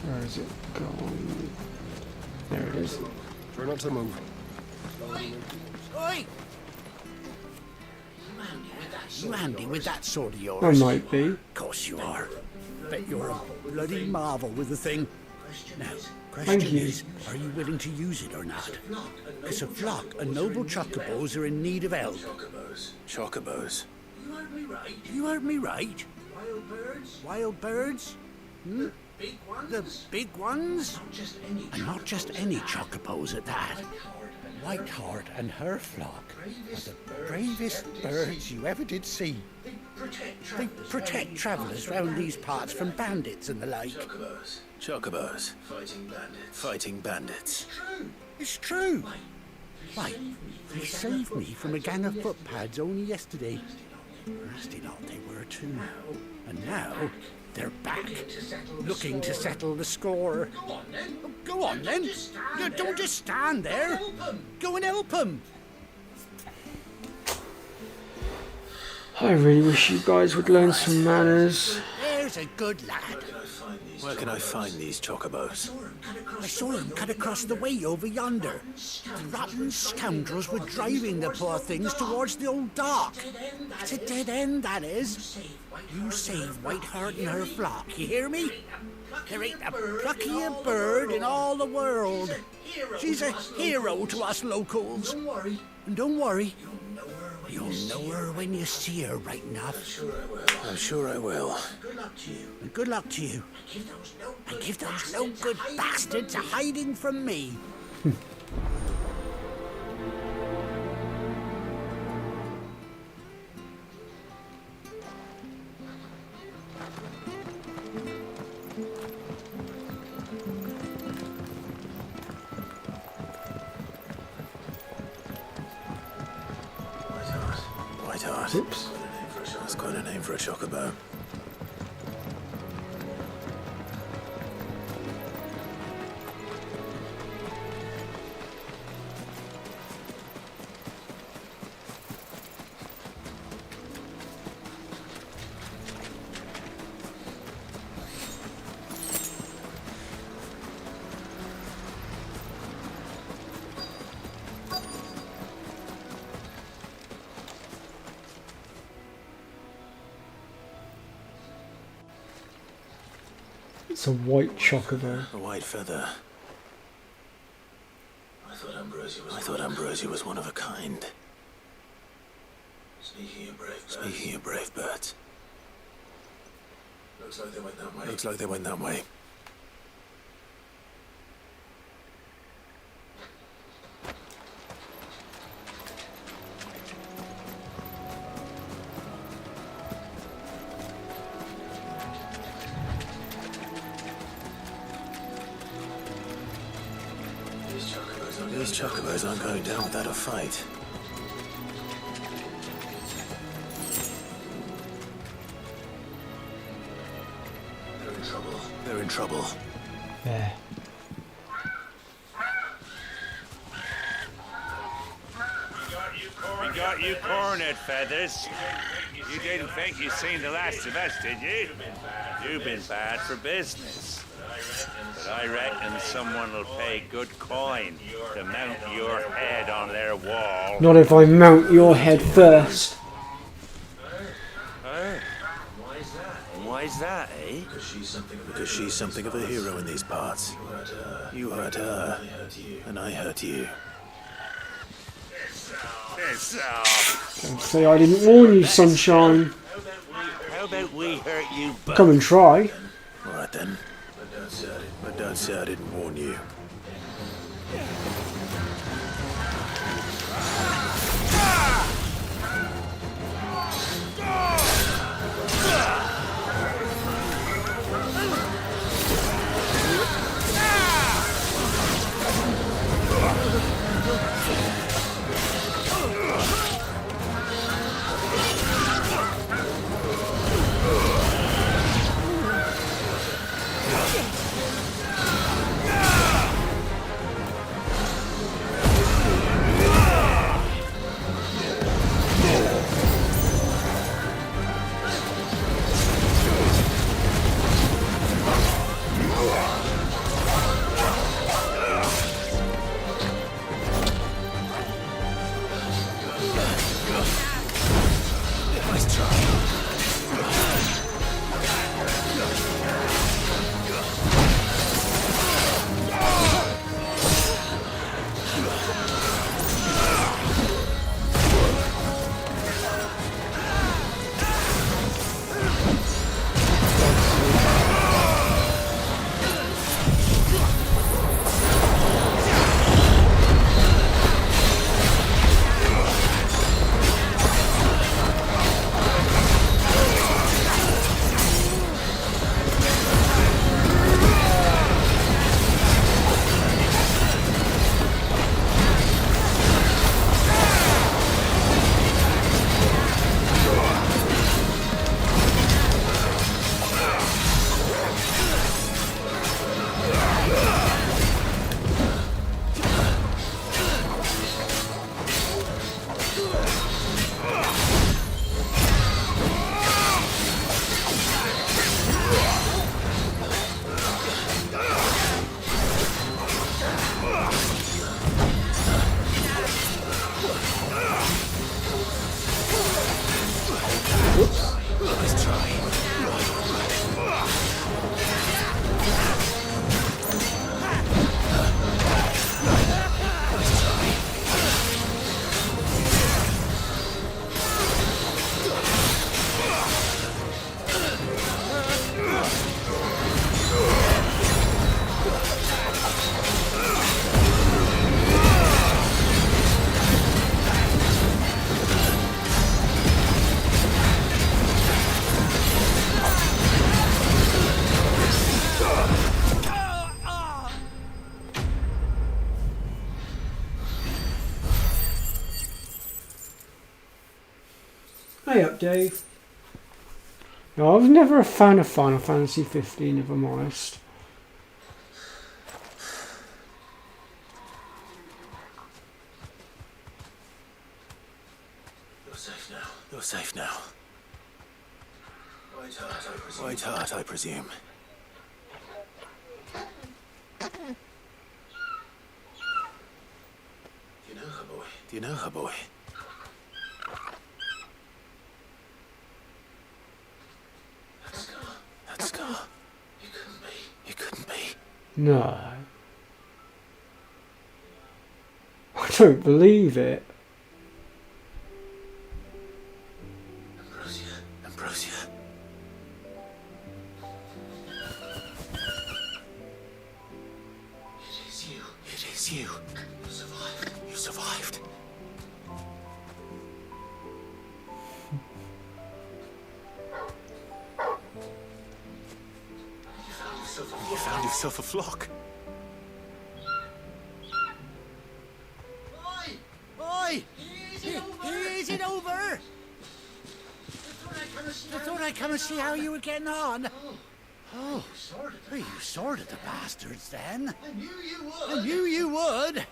Where is it gone? There it is.
Try not to move.
Oi! You handy with that sword of yours?
I might be.
Of course you are. Bet you're a bloody marvel with the thing. Now,
Thank
question
you.
is, are you willing to use it or not? Because a flock of noble chocobos are in need of help.
Chocobos.
You heard me right. Wild birds? Wild birds? Hmm? The big ones? And not just any chocobos at that. Whiteheart and her flock are the bravest birds you ever did see. They protect travellers round these parts from bandits and the like.
Chocobos. Fighting bandits.
It's true. Why, they saved me from a gang of footpads only yesterday. Nasty lot they were too. And now they're back, looking to settle the score. Go on then. Don't just stand there. Go and help them.
I really wish you guys would learn some manners.
There's a good lad.
Where can I find these chocobos?
I saw him cut across the way over yonder. The rotten scoundrels were driving the poor things towards the old dock. It's a dead end, that is. You save Whiteheart and her flock, you hear me? There ain't a pluckier bird in all the world. She's a hero to us locals. And don't worry, you'll know her when you see her, right enough.
I'm sure I will.
And good luck to you. And give those no-good bastards a hiding from me.
Whiteheart.
Oops.
That's quite a name for a chocobo.
It's a white chocobo.
A white feather. I thought Ambrosia was one of a kind. Speaking of brave birds. Looks like they went that way. These chocobos aren't going down without a fight. They're in trouble.
There.
We got you cornered, Feathers. You didn't think you'd seen the last of us, did you? You've been bad for business. But I reckon someone will pay good coin to mount your head on their wall.
Not if I mount your head first.
Why's that, eh?
Because she's something of a hero in these parts. You hurt her, and I hurt you.
Don't say I didn't warn you, sunshine.
How about we hurt you both?
Come and try.
Alright then. But don't say I didn't warn you.
Hey up, Dave. No, I was never a fan of Final Fantasy 15, if I'm honest.
You're safe now. You're safe now. White Heart, I presume. Do you know her, boy? That scar. You couldn't be.
No. I don't believe it.
Ambrosia. Ambrosia. It is you. It is you. You survived. You survived. You found yourself a flock.
Oi! Is it over? I thought I'd come and see how you were getting on. Oh, you sorted the bastards then. I knew you would.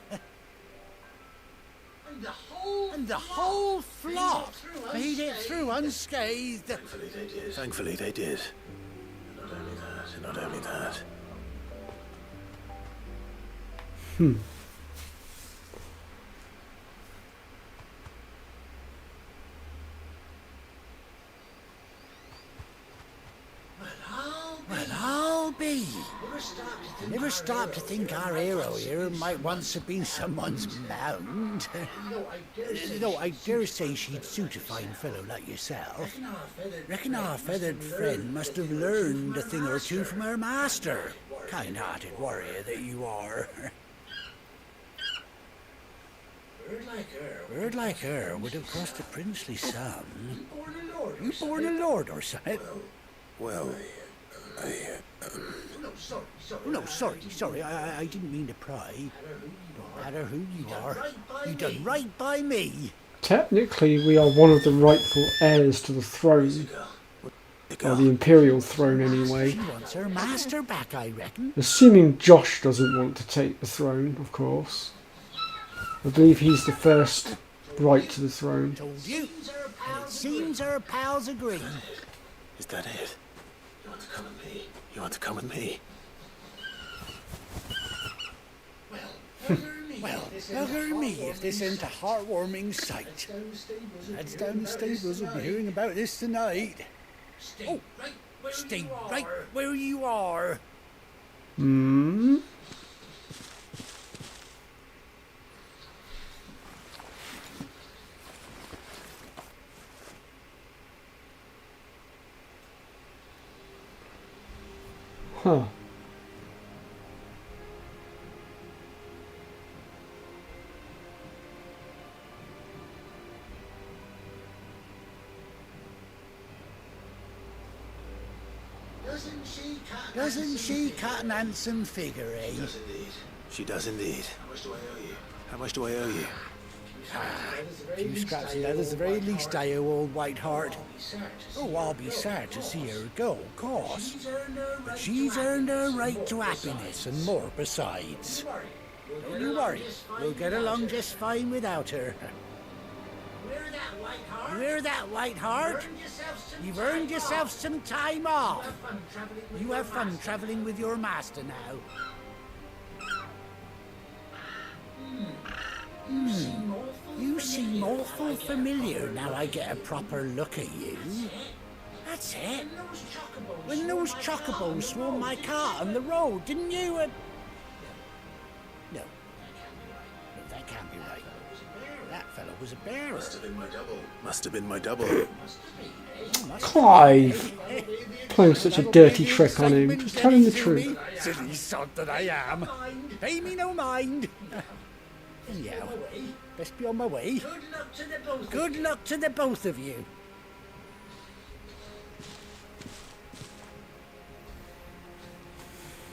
And the whole flock made it through unscathed.
Thankfully they did. Thankfully they did. And not only that, and not only that.
Well, I'll be. Never stopped to think our hero here might once have been someone's mound. Though I dare say she'd suit a fine fellow like yourself. Reckon our feathered friend must have learned a thing or two from her master. Kind-hearted warrior that you are. Bird like her would have cost a princely sum. You born a lord or something?
Well,
No, sorry, I didn't mean to pry. No matter who you are, you done right by me.
Technically, we are one of the rightful heirs to the throne. Or the imperial throne, anyway.
She wants her master back, I reckon.
Assuming Josh doesn't want to take the throne, of course. I believe he's the first right to the throne.
Told you. And it seems her pals agree.
is that it? You want to come with me? You want to come with me?
Well, bugger me if this isn't a heartwarming sight. Lads down the stables will be hearing about this tonight. Oh, stay right where you are.
Hmm. Huh.
Doesn't she cut an handsome figure, eh?
She does indeed. She does indeed. How much do I owe you? How much do I owe you?
A few scraps of leather's the very least I owe old Whiteheart. Oh, I'll be sad to see her go, of course. But she's earned her right to happiness and more besides. Don't you worry, we'll get along just fine without her. You hear that, Whiteheart? You've earned yourself some time off. You have fun traveling with your master now. You seem awful familiar now I get a proper look at you. That's it. When those chocobos swarmed my cart on the road, didn't you? No, that can't be right. That fellow was a bearer.
Must have been my double. Must have been my double.
Clive! Playing such a dirty trick on him. Just tell him the truth.
Silly sod that I am. Pay me no mind. Anyhow, best be on my way. Good luck to the both of you.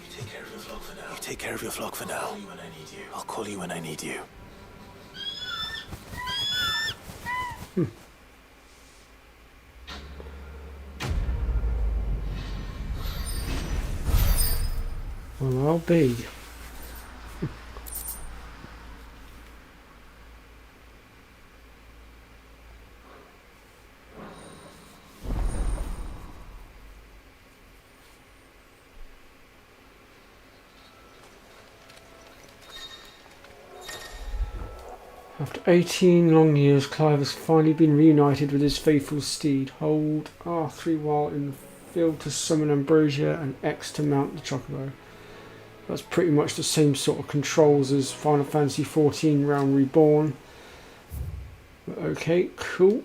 You take care of your flock for now. You take care of your flock for now. I'll call you when I need you.
Well, I'll be. After 18 long years, Clive has finally been reunited with his faithful steed. Hold R3 while in the field to summon Ambrosia and X to mount the chocobo. That's pretty much the same sort of controls as Final Fantasy XIV Realm Reborn. Okay, cool.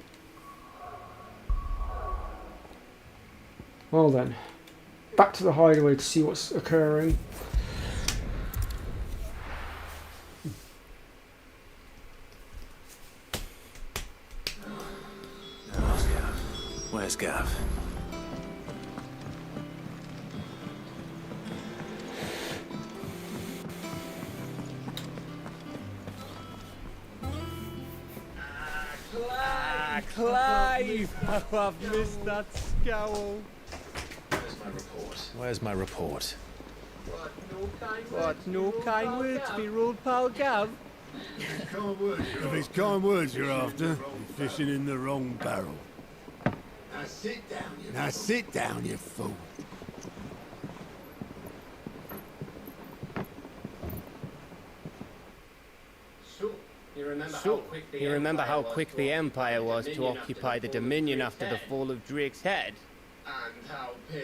Well then, back to the hideaway to see what's occurring.
Where's Gav?
Clive! Oh, I've missed that scowl.
Where's my report?
What, no kind words to me, old pal Gav?
If it's kind words you're after, you're fishing in the wrong barrel. Now sit down, you fool.
You remember how quick the Empire was to occupy the Dominion after the fall of Drake's Head?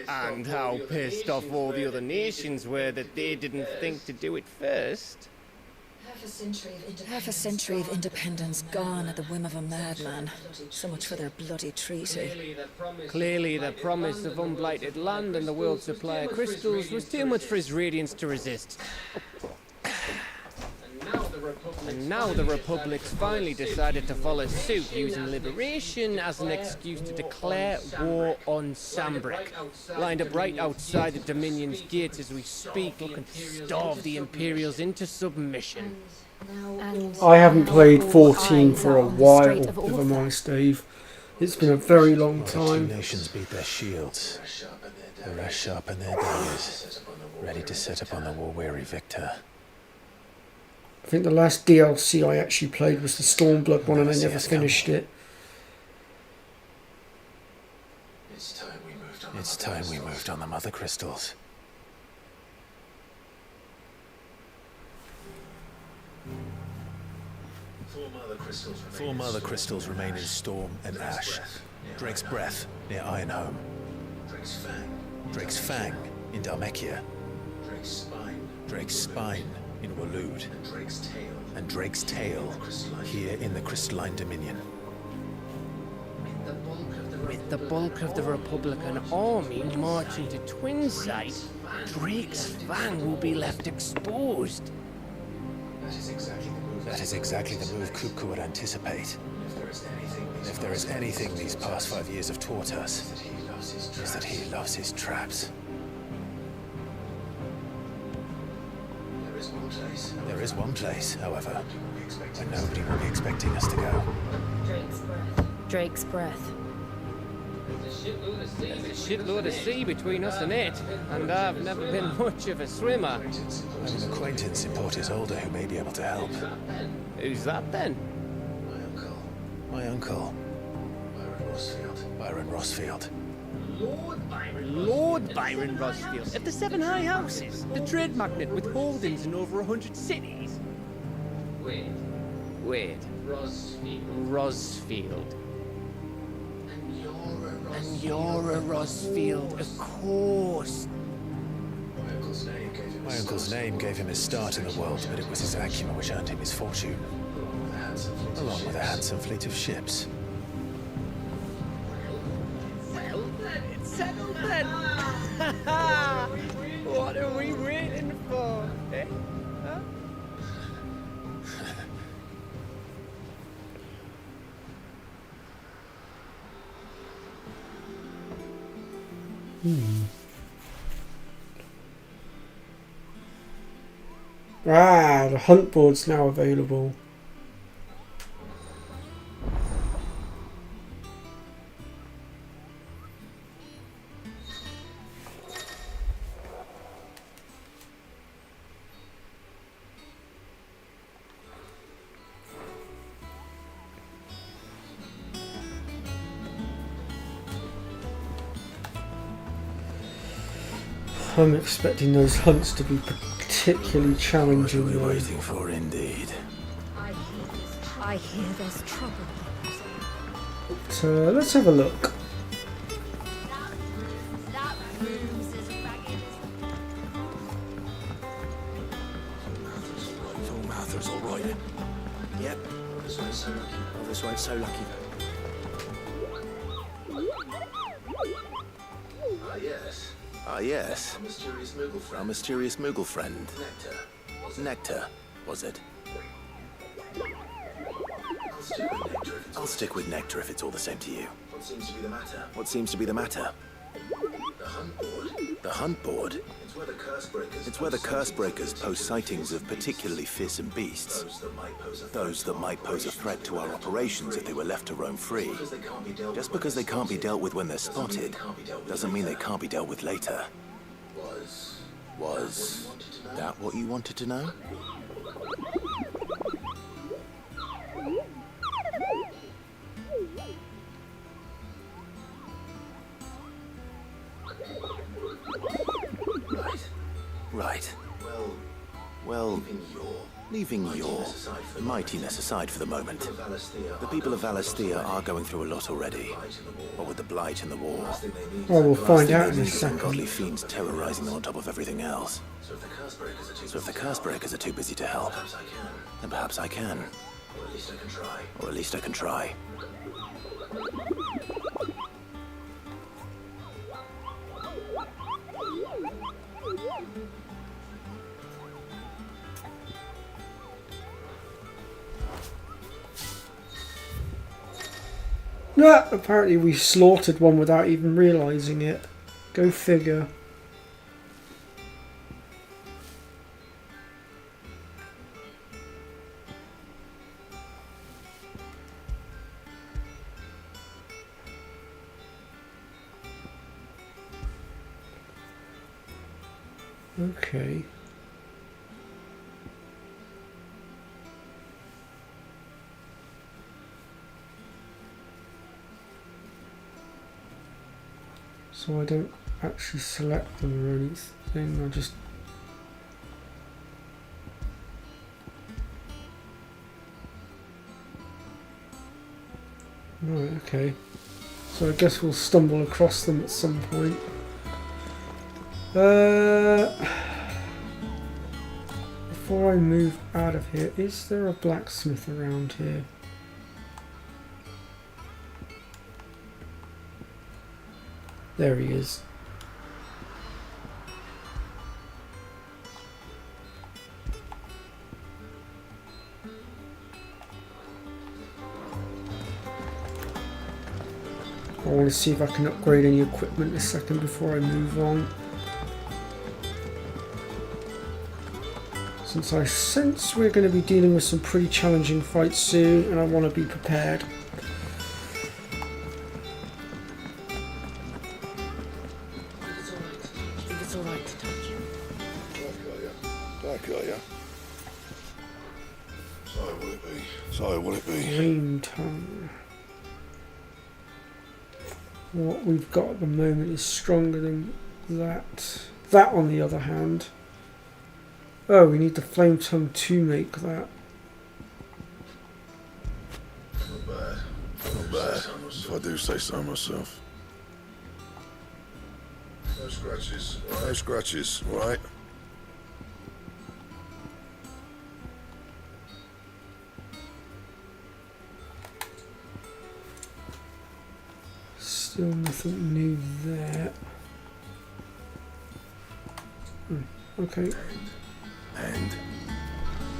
And how pissed off all the other nations were that they didn't think to do it first.
Half a century of independence gone at the whim of a madman. So much for their bloody treaty.
Clearly, the promise of unblighted land and the world's supply of crystals was too much for his radiance to resist. And now the Republic's finally decided to follow suit, using liberation as an excuse to declare war on Sambrick. Lined up right outside the Dominion's gates as we speak, looking to starve the Imperials into submission.
I haven't played 14 for a while, if I'm honest, Dave. It's been a very long time.
The two nations beat their shields. The rest sharpen their daggers, ready to set upon the war-weary victor.
I think the last DLC I actually played was the Stormblood one, and I never finished it.
It's time we moved on the Mother Crystals. Four Mother Crystals remain in Storm and Ash. Drake's Breath near Ironhome. Drake's Fang in Dhalmekia. Drake's Spine in Waloed. And Drake's Tail here in the Crystalline Dominion.
With the bulk of the Republican army marching to Twinside, Drake's Fang will be left exposed.
That is exactly the move Kupka would anticipate. If there is anything these past 5 years have taught us, is that he loves his traps. There is one place, however, where nobody will be expecting us to go.
Drake's Breath.
There's a shitload of sea between us and it, and I've never been much of a swimmer.
I have an acquaintance in Port Isolde who may be able to help.
Who's that then?
My uncle. Byron Rosfield.
Lord Byron Rosfield of the Seven High Houses, the trade magnate with holdings in over 100 cities. Wait. Rosfield. And you're a Rosfield, of course.
My uncle's name gave him his start in the world, but it was his acumen which earned him his fortune, along with a handsome fleet of ships.
Well then, it's settled then. What are we waiting for, eh? Huh?
The hunt board's now available. I'm expecting those hunts to be particularly challenging.
What are we waiting for, indeed?
I hear there's trouble.
But, let's have a look.
weren't so lucky. Ah, yes. Our mysterious Moogle friend. Nectar, was it? I'll stick with Nectar if it's all the same to you. What seems to be the matter? What seems to be the matter? The hunt board. The hunt board? It's where the Cursebreakers post sightings of particularly fearsome beasts. Those that might pose a threat to our operations if they were left to roam free. Just because they can't be dealt with when they're spotted, doesn't mean they can't be dealt with later. Was that what you wanted to know? Right. Well, leaving your mightiness aside for the moment, the people of Valasthea are going through a lot already. What with the Blight and the war.
Oh, we'll find out in a
Some
second.
godly fiends terrorizing them on top of everything else. So if the Cursebreakers are too busy to help, then perhaps I can. Or at least I can try.
No, apparently we slaughtered one without even realising it. Go figure. Okay. So I don't actually select them or anything, I just... Right, okay. So I guess we'll stumble across them at some point. Before I move out of here, is there a blacksmith around here? There he is. I want to see if I can upgrade any equipment a second before I move on. Since I sense we're going to be dealing with some pretty challenging fights soon, and I want to be prepared. Green tongue. What we've got at the moment is stronger than that. That, on the other hand. Oh, we need the flame tongue to make that.
Not bad. Not bad, if I do say so myself. No scratches. No scratches, right?
Still nothing new there. Okay.
And?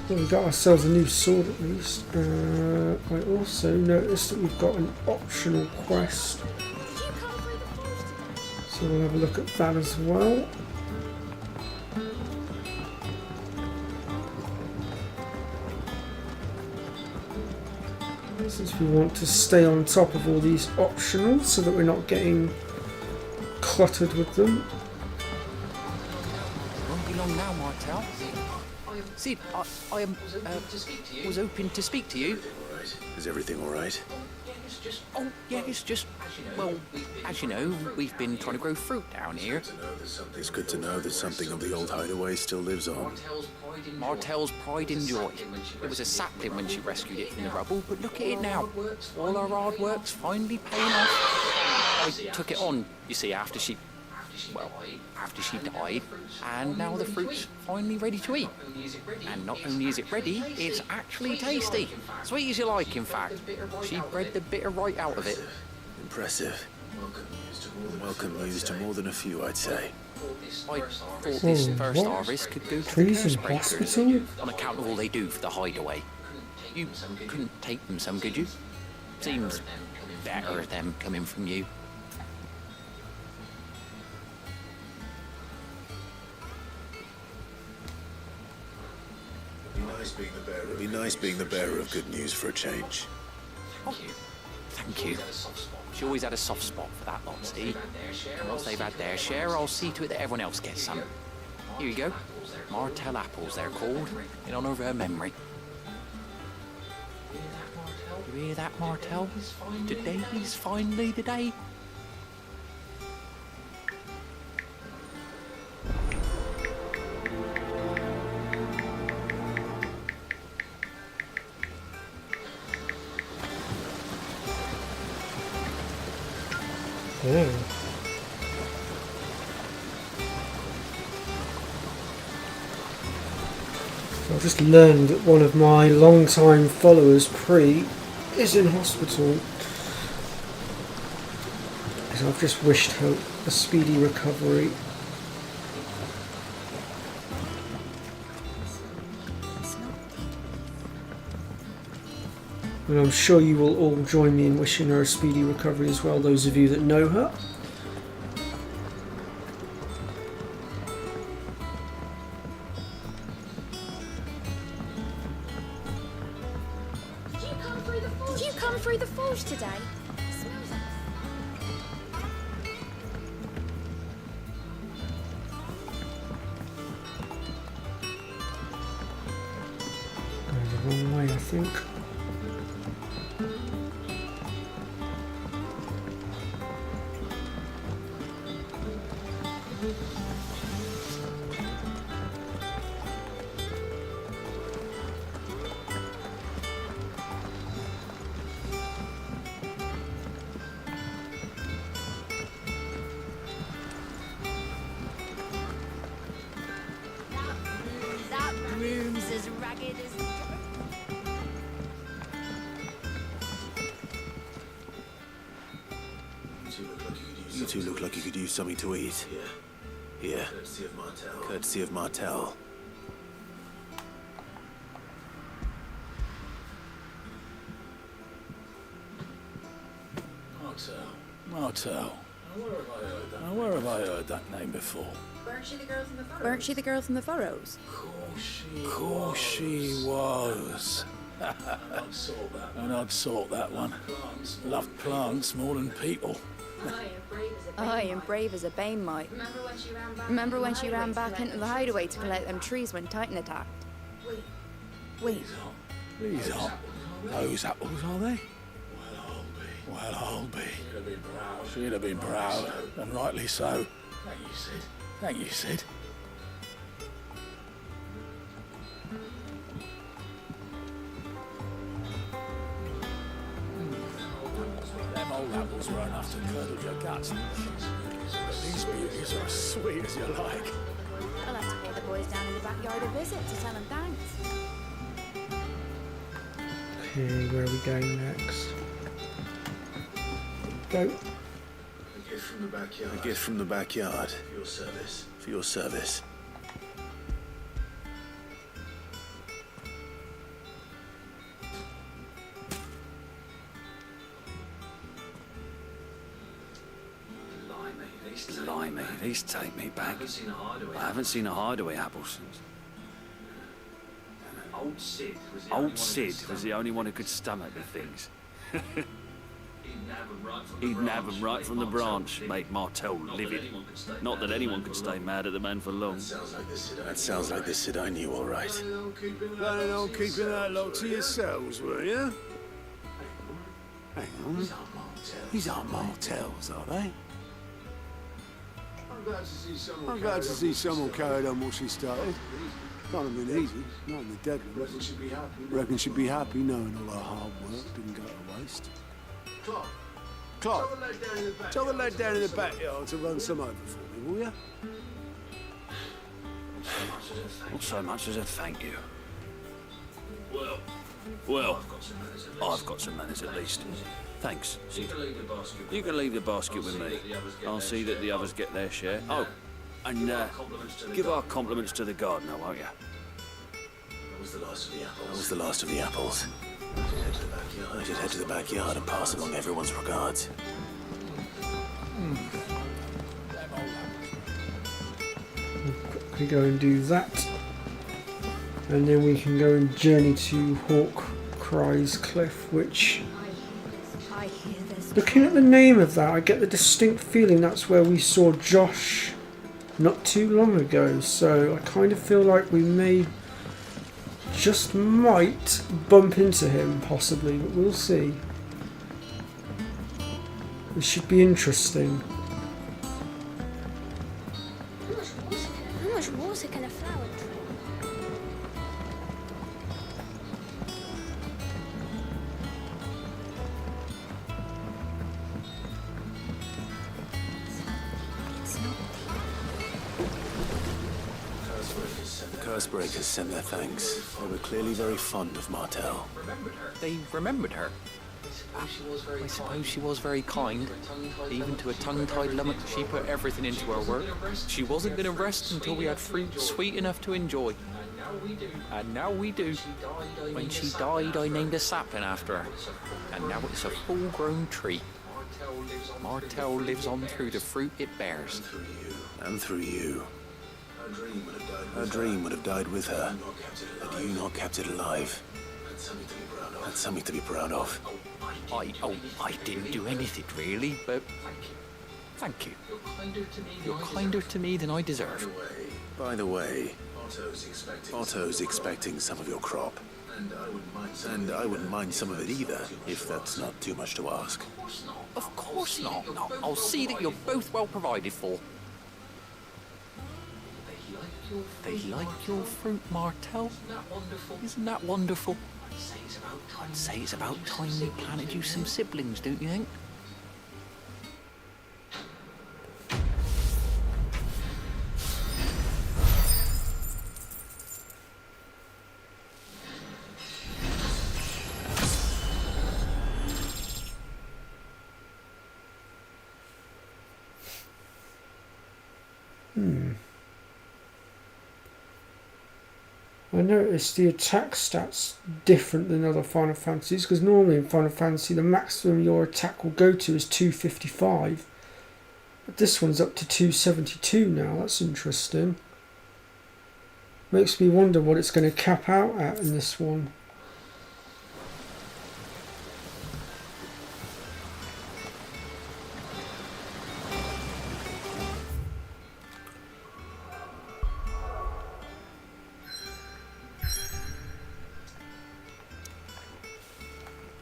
Well, we've got ourselves a new sword at least. I also noticed that we've got an optional quest. So we'll have a look at that as well. Since we want to stay on top of all these optionals so that we're not getting cluttered with them.
Won't be long now, Martel. See, I am was hoping to speak to you.
Is everything all right?
Oh, yeah, it's just, well, as you know, we've been trying to grow fruit down here.
It's good to know that something of the old hideaway still lives on.
Martel's pride and joy. It was a sapling when she rescued it from the rubble, but look at it now. All our hard work's finally paying off. I took it on, you see, after she well, after she died, and now the fruit's finally ready to eat. And not only is it ready, it's actually tasty. Sweet as you like, in fact. She bred the bitter right out of it.
Impressive. Welcome news to more than a few, I'd say.
I thought this first harvest could go to the
Trees
curse
in
breakers
hospital?
on account of all they do for the hideaway. You couldn't take them some, could you? Seems better them coming from you.
It'd be nice being the bearer of good news for a change.
Oh, thank you. She always had a soft spot for that lot, see? And once they've had their share, I'll see to it that everyone else gets some. Here you go. Martell apples, they're called, in honour of her memory. You hear that, Martell? Today is finally the day.
Yeah. I've just learned that one of my long-time followers, Pre, is in hospital. So I've just wished her a speedy recovery. And I'm sure you will all join me in wishing her a speedy recovery as well, those of you that know her.
Did you come through the forge today? Smells like
Going the wrong way, I think.
that room's as ragged as...
You two look like you could use something to eat. Here. Courtesy of Martell. Courtesy of Martell.
Martell. Now, where have I heard that name before?
Weren't she the girl from the Furrows? Weren't she the girl from the Furrows?
Course she was. And I'd sort that one. Loved plants more than people.
Aye, and brave as a bane might. Remember when she ran back into the hideaway to collect them trees when Titan attacked? Wait.
These are those apples, are they? Well, I'll be. She'd have been proud, and rightly so. Thank you, Sid. Thank you, Sid. Them old apples were enough to curdle your guts. But these beauties are as sweet as you like.
I'll have to pay the boys down in the backyard a visit to tell them thanks.
Okay, where are we going next? Go.
A gift from the backyard. A gift from the backyard. For your service. For your service.
Blimey, these take me back. I haven't seen a hideaway apple since. Old Sid was the only one who could stomach the things. He'd nab them right from the branch, made Martell livid. Not that anyone could stay mad at the man for long.
That sounds like the Sid I knew, all right.
Planning on keeping that lot to yourselves, were you? Hang on. These aren't Martells, are they? I'm glad to see someone carried on what she started. Can't have been easy, not in the dead ones. Reckon she'd be happy knowing all her hard work didn't go to waste. Clive, tell the lad down in the backyard to run some over for me, will you?
Not so much as a thank you. Well, I've got some manners at least. Thanks, Sid. You can leave the basket with me. I'll see that the others get their share. Oh, and give our compliments to the gardener, won't you?
That was the last of the apples. I should head to the backyard and pass along everyone's regards.
Quickly go and do that. And then we can go and journey to Hawk Cries Cliff, which, looking at the name of that, I get the distinct feeling that's where we saw Josh not too long ago. So I kind of feel like we might bump into him, possibly, but we'll see. This should be interesting.
How much water can a flower drink?
Cursebreakers sent their thanks. They were clearly very fond of Martell.
They remembered her. I suppose she was very kind. Even to a tongue-tied lummox, she put everything into her work. She wasn't going to rest until we had fruit sweet enough to enjoy. And now we do. When she died, I named a sapling after her. And now it's a full-grown tree. Martell lives on through the fruit it bears.
And through you. Her dream would have died with her, had you not kept it alive. That's something to be proud of.
I didn't do anything really, but thank you. You're kinder to me than I deserve.
By the way, Otto's expecting some of your crop. And I wouldn't mind some of it either, if that's not too much to ask.
Of course not. No, I'll see that you're both well provided for. They like your fruit, Martell. Isn't that wonderful? I'd say it's about time we planted you some siblings, don't you think?
I noticed the attack stats different than other Final Fantasies, because normally in Final Fantasy the maximum your attack will go to is 255, but this one's up to 272 now. That's interesting. Makes me wonder what it's going to cap out at in this one.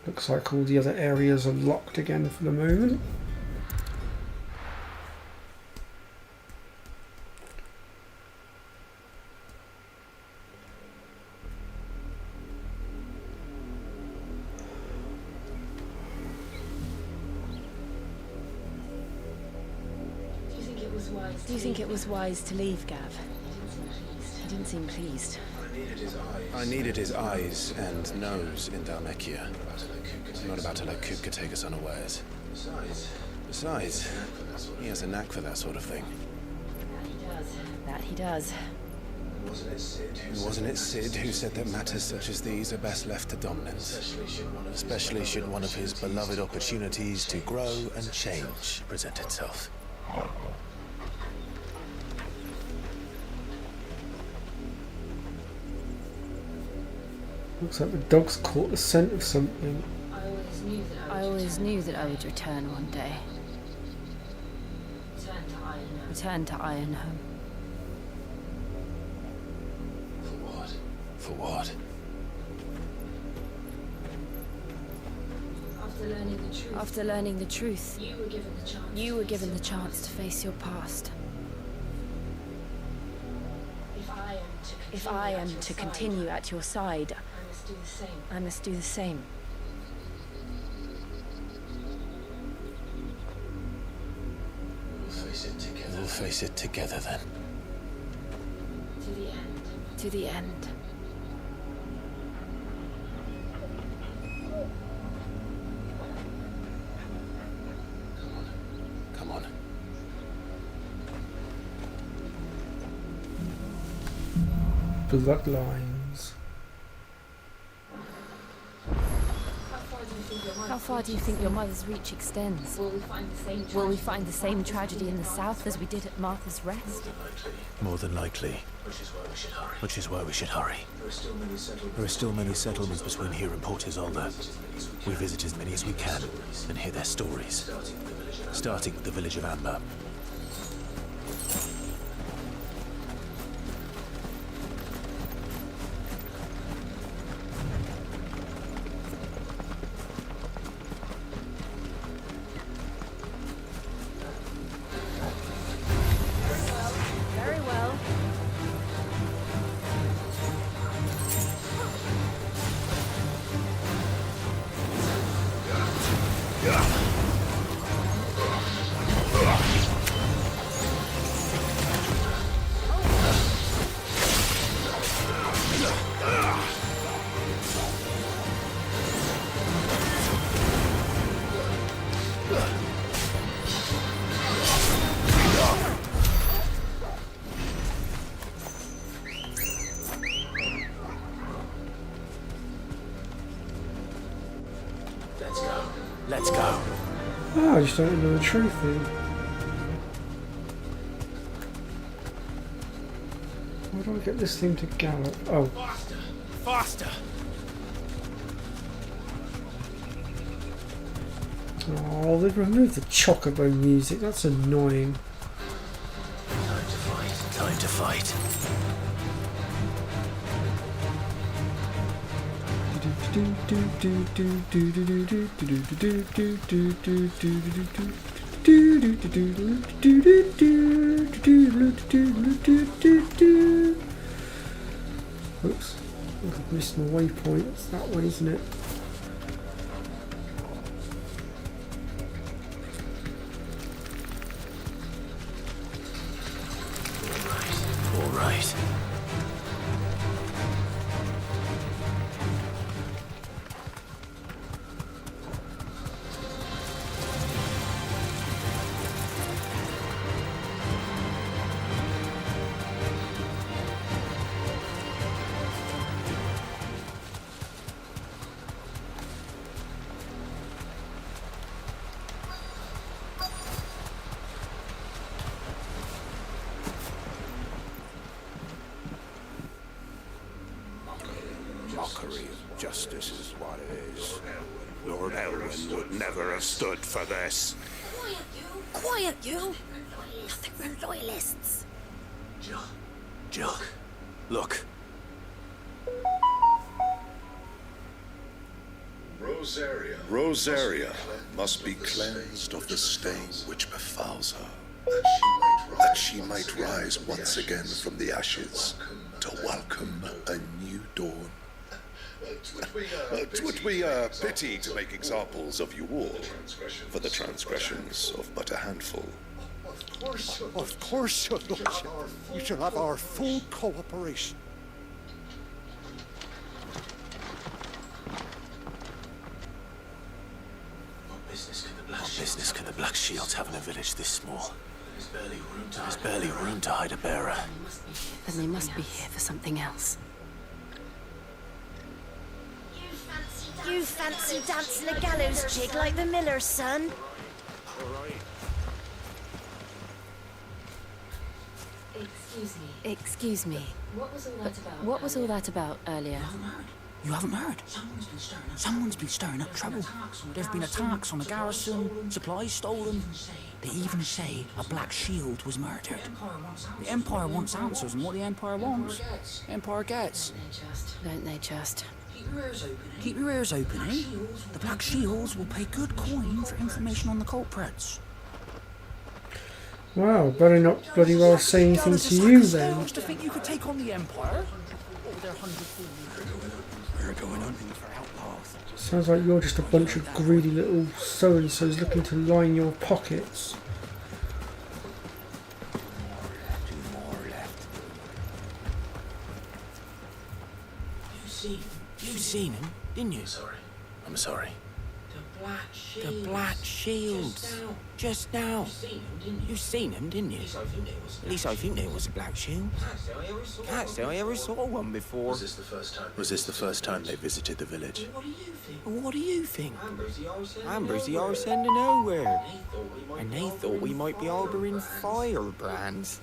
Looks like all the other areas are locked again for the moment.
Do you think it was wise to leave, Gav? He didn't seem pleased.
I needed his eyes and nose in Dhalmekia. I'm not about to let Kupka take us unawares. Besides, he has a knack for that sort of thing.
That he does.
Wasn't it Sid who said that matters such as these are best left to dominance? Especially should one of his beloved opportunities to grow and change present itself.
Looks like the dog's caught the scent of something.
I always knew that I would return one day. Return to Ironhome.
For what?
After learning the truth, you were given the chance to face your past. If I am to continue at your side, I must do the same.
We'll face it together then.
To the end.
Come on.
Bloodlines.
How far do you think your mother's reach extends? Will we find the same tragedy in the south as we did at Martha's Rest?
More than likely. Which is why we should hurry. There are still many settlements between here and Port Isolde. We visit as many as we can and hear their stories. Starting with the village of Amber.
Very well.
Let's go.
Ah, I just don't know the trophy. Why do I get this thing to gallop? Oh.
Faster!
Oh, they've removed the Chocobo music. That's annoying.
Time to fight. Time to fight.
Oops, I've missed my waypoint. It's that one, isn't it?
All right.
Mockery of justice is what it is. Lord Elwyn would never have stood for this.
Quiet, you! Nothing, we're loyalists.
Jill, look.
Rosaria must be cleansed of the stain which befouls her, that she might rise once again from the ashes to welcome a new dawn. It would be a pity to make examples of you all for the transgressions of but a handful.
Of course, your lordship. You shall have our full cooperation.
What business can the Black Shields have in a village this small? There's barely room to hide a bearer.
Then they must be here for something else.
You fancy dancing a gallows jig like the miller's son?
Excuse me. What was all that about earlier?
You haven't heard? Someone's been stirring up trouble. There have been attacks on the garrison, supplies stolen. They even say a Black Shield was murdered. The Empire wants answers, and what the Empire wants, the Empire gets.
Don't they just?
Keep your ears open, eh? The Black Shields will pay good coin for information on the culprits.
Wow, better not bloody well say anything to you then.
To think you could take on the Empire? What with their 100
We're going hunting for outlaws.
Sounds like you're just a bunch of greedy little so-and-sos looking to line your pockets.
You seen him, didn't you?
I'm sorry.
The Black Shields. Just now. You seen him, didn't you? At least I think there was a Black Shield. Can't say I ever saw one before.
Was this the first time they visited the village?
What do you think? Amber's the arse end of nowhere. And they thought we might be harbouring firebrands.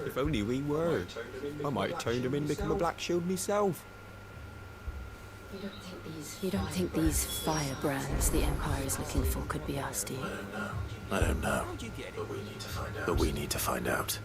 If only we were. I might have turned him in and become a Black Shield myself.
You don't think these firebrands the Empire is looking for could be us, do you?
I don't know. But we need to find out.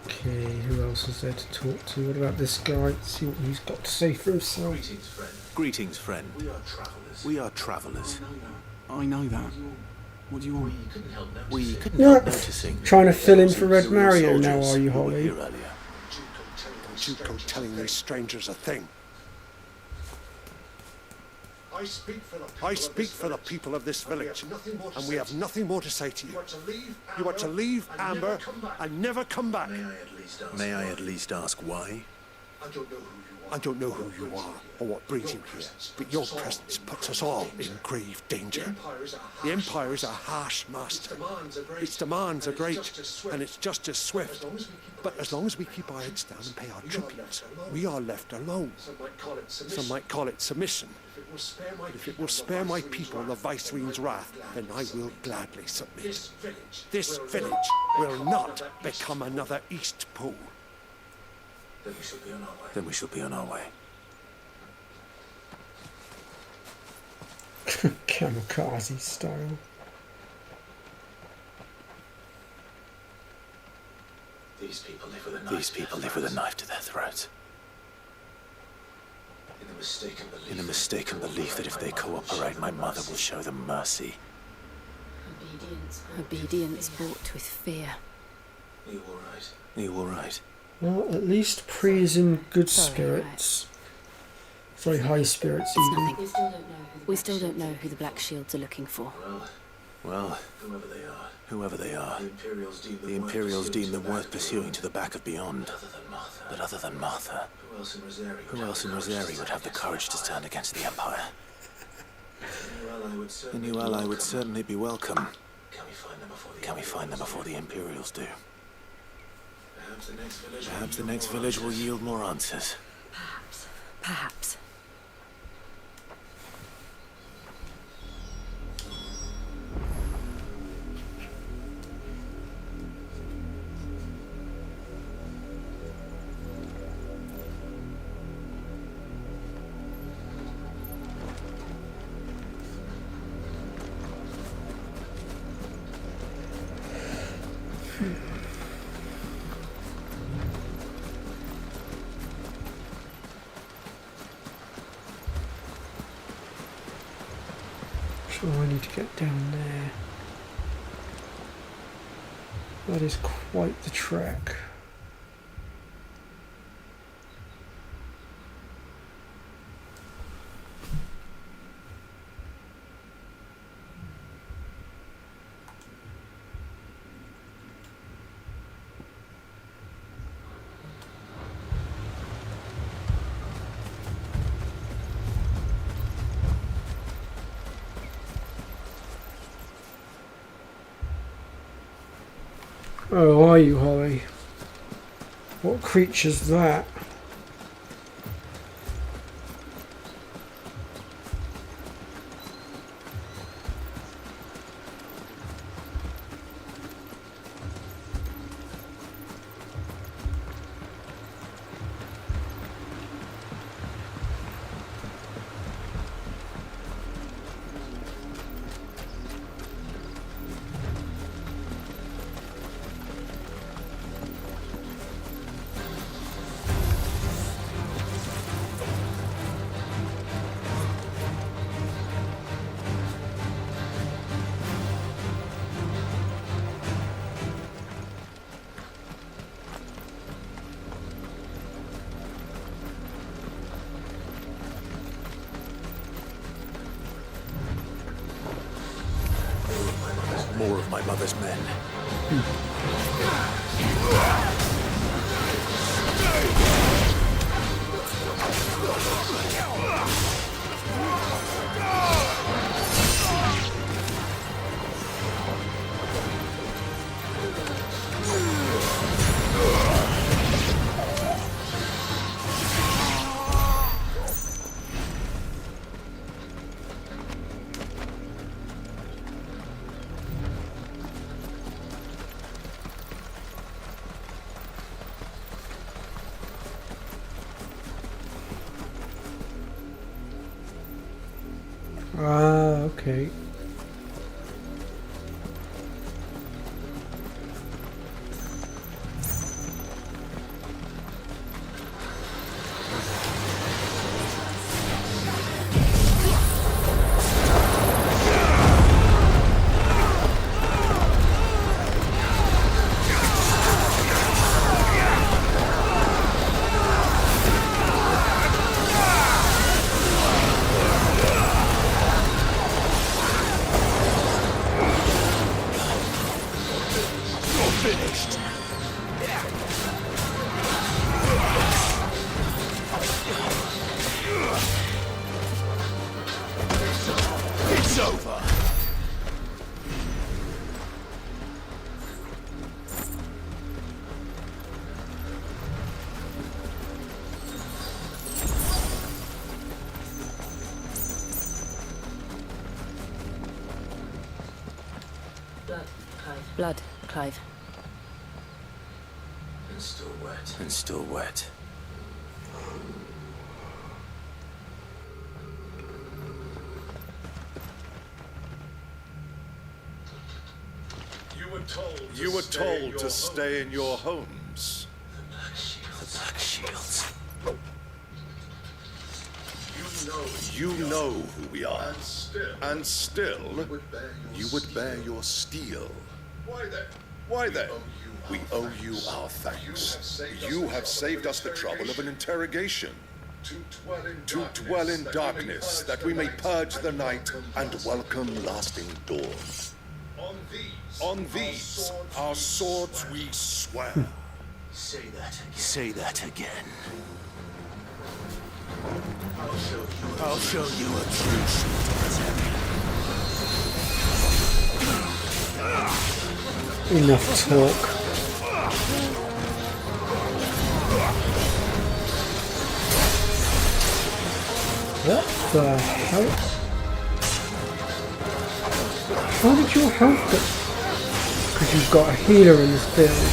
Okay, who else is there to talk to? What about this guy? Let's see what he's got to say for himself.
Greetings, friend. We are travelers.
I know that. What do you want?
We couldn't
You're
help noticing.
trying to fill in for Red Mario now, are you,
who were
Holly?
here earlier.
Don't you go telling these strangers a thing. I speak for the people of this village, and we have nothing more to say to you. You are to leave Amber and never come back.
May I at least ask why?
I don't know who you are or what brings you here, but your presence puts us all in grave danger. The Empire is a harsh master. Its demands are great, and its justice swift. But as long as we keep our heads down and pay our tribute, we are left alone. Some might call it submission. If it will spare my people the Viceroy's wrath, then I will gladly submit. This village will not become another East Pool.
Then we shall be on our way.
Kamikaze style.
These people live with a knife to their throats. In the mistaken belief that if they cooperate, my mother will show them mercy.
Obedience bought with fear.
Are you all right?
Well, at least Pri is in good spirits. Sorry, high spirits even.
Nothing. We still don't know who the Black Shields are looking for.
Well, whoever they are, the Imperials deem them worth pursuing to the back of beyond. But other than Martha, who else in Rosari would have the courage to stand against the Empire? A new ally would certainly be welcome. Can we find them before the Imperials do? Perhaps the next village will yield more answers.
Perhaps.
Sure, I need to get down there. That is quite the trek. Oh, are you, Holly? What creature's that?
mother's men.
Ah, okay.
It's over.
Blood, Clive.
And still wet. And still wet.
You were told to stay in your homes.
The Black Shields.
You know who we are. And still, you would bear your steel. Why then? We owe you our thanks. You have saved us the trouble of an interrogation. To dwell in darkness, that we may purge the night and welcome lasting dawn. On these, our swords we swear.
Say that again. I'll show you a true
Enough talk. What the hell? How did your health get? Because you've got a healer in this build.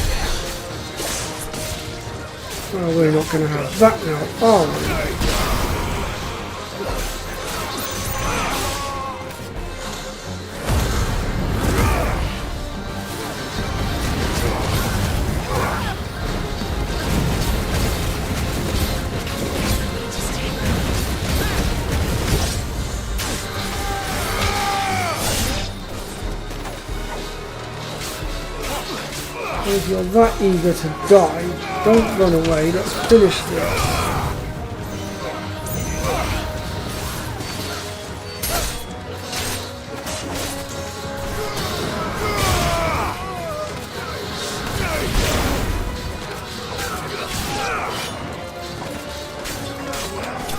Well, we're not going to have that now, are we? If you're that eager to die, don't run away, let's finish this.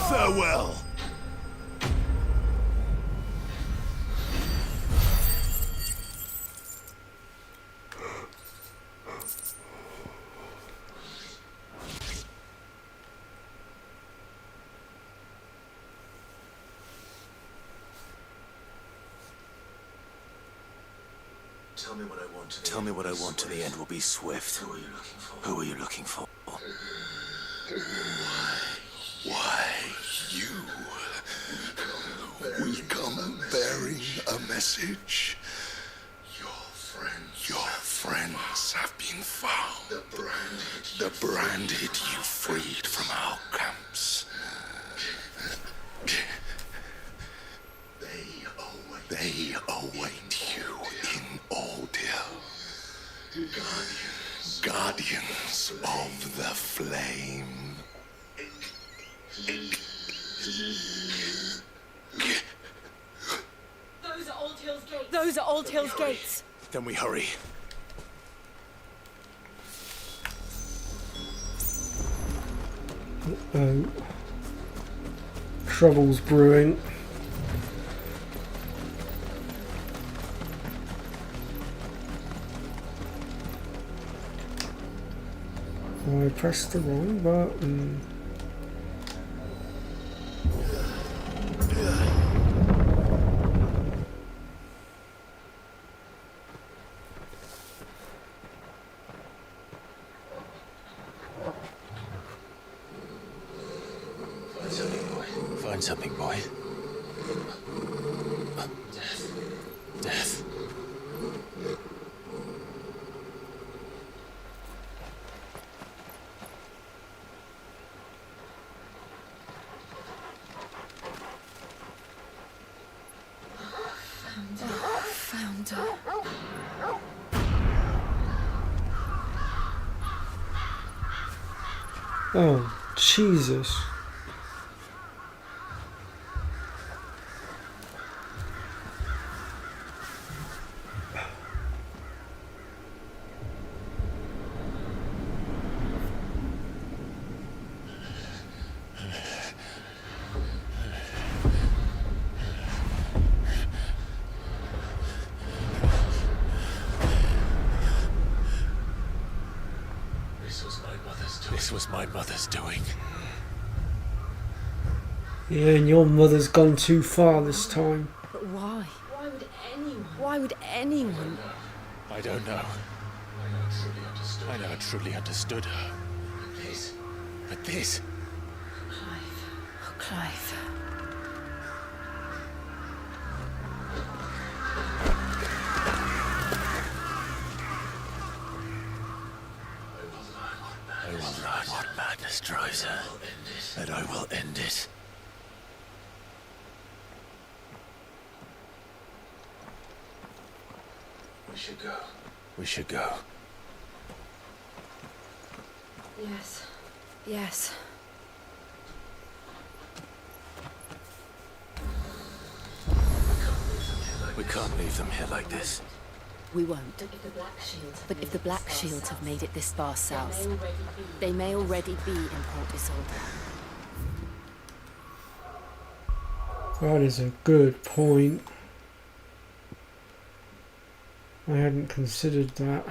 Farewell.
Tell me what I want to the end will be swift. Who are you looking for?
Why, you? We come bearing a message. Your friends have been found. The branded you freed from our camps. They await you in Aldil. Guardians of the Flame.
Those are Old Hill's gates.
Then we hurry.
Uh-oh. Trouble's brewing. I pressed the wrong button.
Find something, boy. Death.
Found her.
Oh, Jesus.
This was my mother's doing.
Yeah, and your mother's gone too far this time.
But why? Why would anyone? Why would anyone?
I don't know. I never truly understood her. But this...
Clive. Oh, Clive.
I will learn what madness drives her, and I will end it. We should go. We should go.
Yes. Yes.
We can't leave them here like this.
We won't. But if the Black Shields have made it this far south, they may already be in Port Isolde.
That is a good point. I hadn't considered that.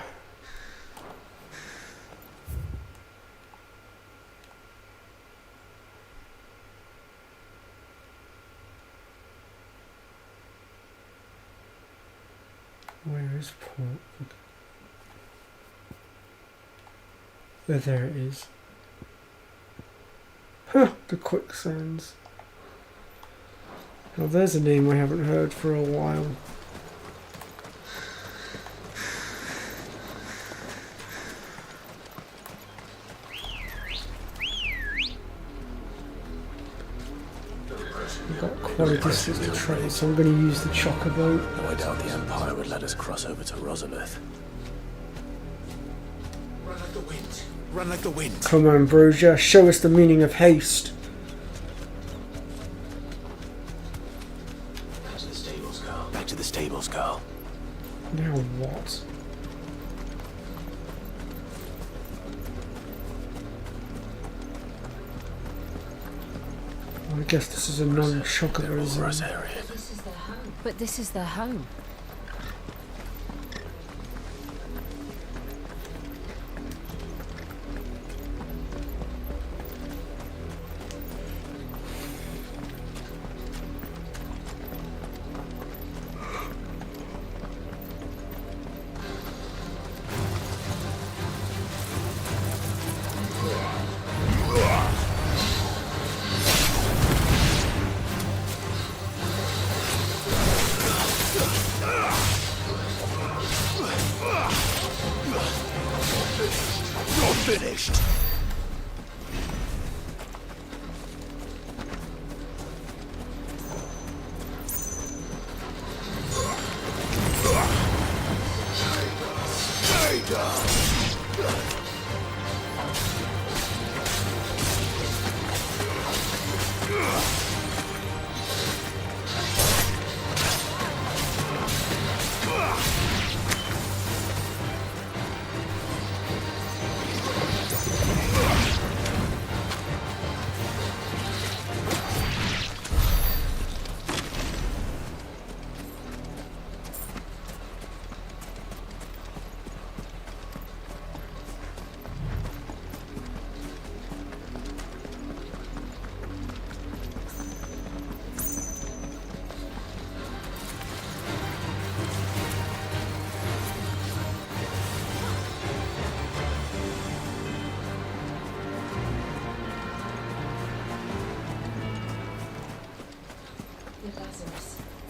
Where is Port? Oh, there it is. Huh, the quicksands. Now there's a name I haven't heard for a while. I've got quite a distance to travel, so I'm going to use the chocobo.
No, I doubt the Empire would let us cross over to Rosalith. Run like the wind. Run like the wind.
Come on, Ambrosia, show us the meaning of haste.
Back to the stables, Carl. Back to the stables, Carl.
Now what? I guess this is a non-chocobo zone.
But this is their home.
Finished.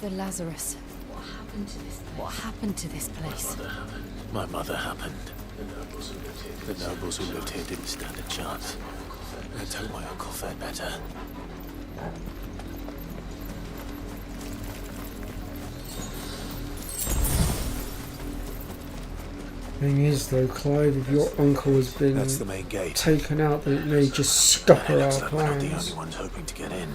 The Lazarus. What happened to this place? What happened to this place?
My mother happened. The nobles who lived here didn't stand a chance. Let's hope my uncle fared better.
Thing is though, Clive, if your uncle has been
That's the main gate.
taken out, then it may just scupper
Looks
our
like we're not the
plans.
only ones hoping to get in.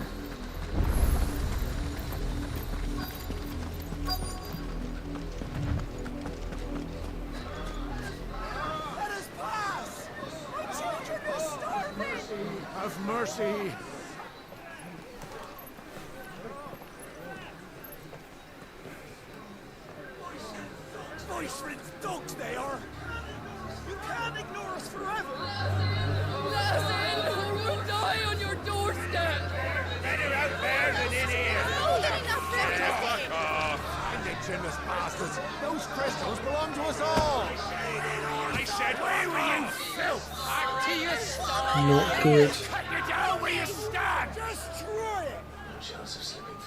Have mercy. Voice-ridden dogs they are. You can't ignore us forever.
Lassen, we'll die on your doorstep.
Better out there than in here.
Fuck off. Indigenous bastards. Those crystals belong to us all.
I said, where were you, filth?
Back to your stall.
Not good.
Cut you down where you stand.
Destroy it.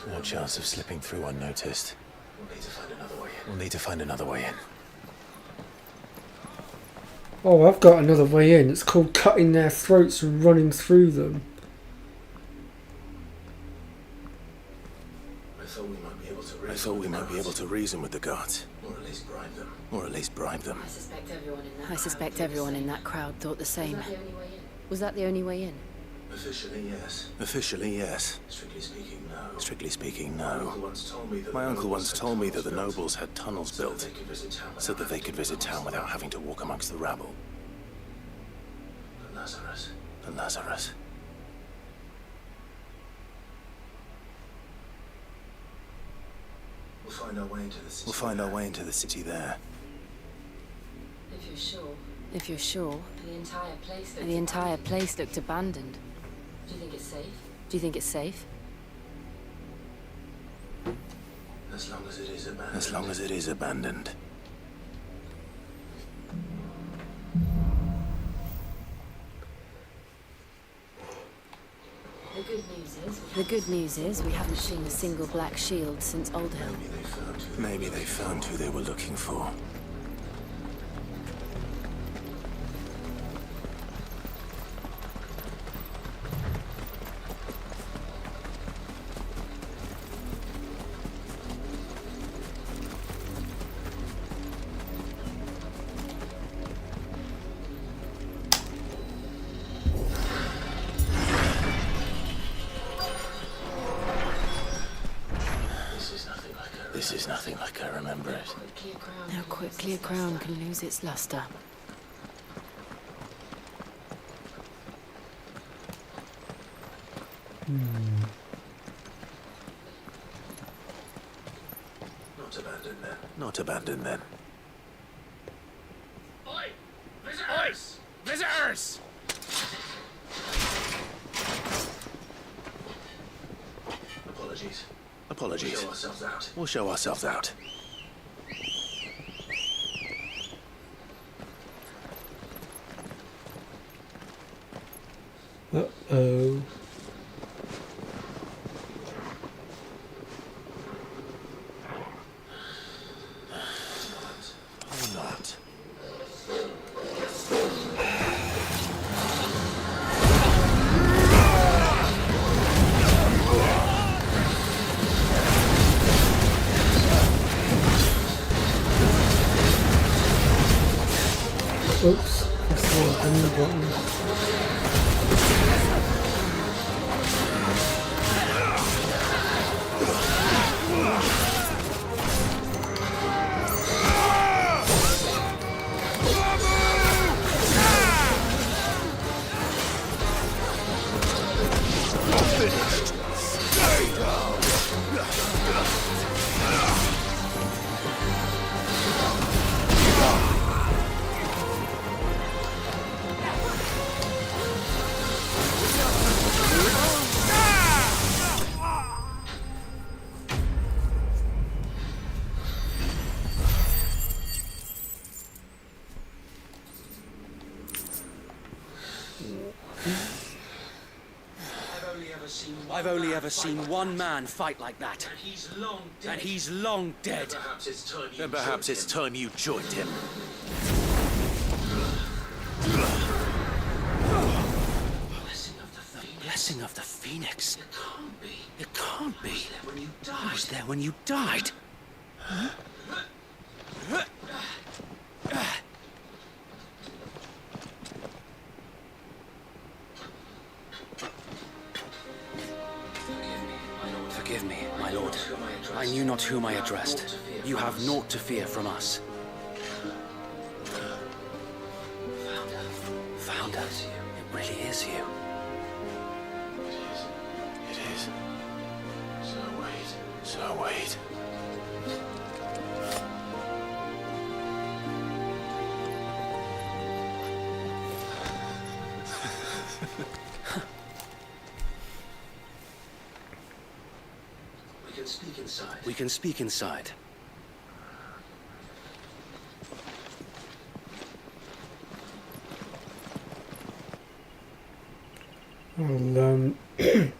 No chance of slipping through unnoticed. We'll need to find another way in. We'll need to find another way in.
Oh, I've got another way in. It's called cutting their throats and running through them.
I thought we might be able to reason with the guards. Or at least bribe them.
I suspect everyone in that crowd thought the same. Was that the only way in?
Officially, yes. Officially, yes. Strictly speaking, no. Strictly speaking, no. My uncle once told me that the nobles had tunnels built so that they could visit town without having to walk amongst the rabble. The Lazarus. The Lazarus. We'll find our way into the city there.
If you're sure. If you're sure. The entire place looked abandoned. Do you think it's safe? Do you think it's safe?
As long as it is abandoned. As long as it is abandoned.
The good news is we haven't seen a single black shield since Old Hill.
Maybe they found who they were looking for. This is nothing like I remember it.
How quickly a crown can lose its luster.
Not abandoned then. Not abandoned then.
Oi! Visitors! Visitors!
Apologies. Apologies. We'll show ourselves out.
Uh-oh.
Or not.
Oops, that's the enemy button.
I've only ever seen one man fight like that. And he's long dead.
Then perhaps it's time you joined him.
Blessing of the Phoenix. It can't be. I was there when you died. Huh? Forgive me, my lord. I knew not whom I addressed. You have naught to fear from us. Founder, it really is you.
It is. Sir Wade.
We can speak inside.
Well,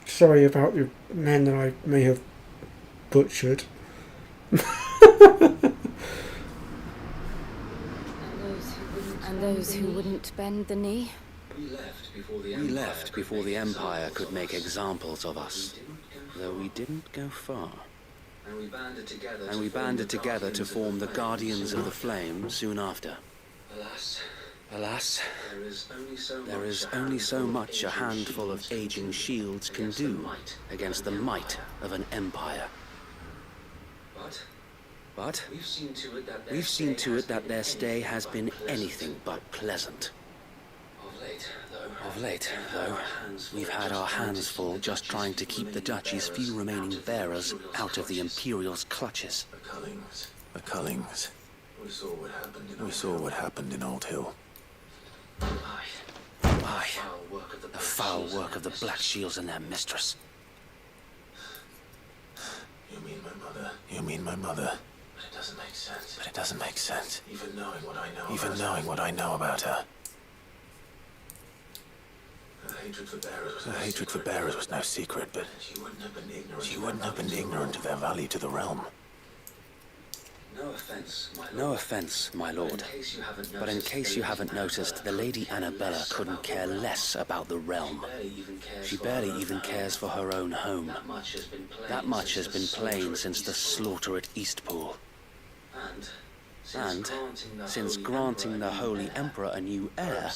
sorry about the man that I may have butchered.
And those who wouldn't bend the knee?
We left before the Empire could make examples of us, though we didn't go far. And we banded together to form the Guardians of the Flame soon after. Alas, there is only so much a handful of aging shields can do against the might of an empire. But we've seen to it that their stay has been anything but pleasant. Of late, though, we've had our hands full just trying to keep the Duchy's few remaining bearers out of the Imperial's clutches.
The Cullings. We saw what happened in Old Hill.
Aye, the foul work of the Black Shields and their mistress.
You mean my mother?
But
it doesn't make sense.
Even knowing
what I know about her.
Her
hatred for bearers was no secret, but she wouldn't have been ignorant of their value to the realm.
No offense, my lord. But in case you haven't noticed, the Lady Annabella couldn't care less about the realm. She barely even cares for her own home. That much has been plain since the slaughter at Eastpool. And since granting the Holy Emperor a new heir,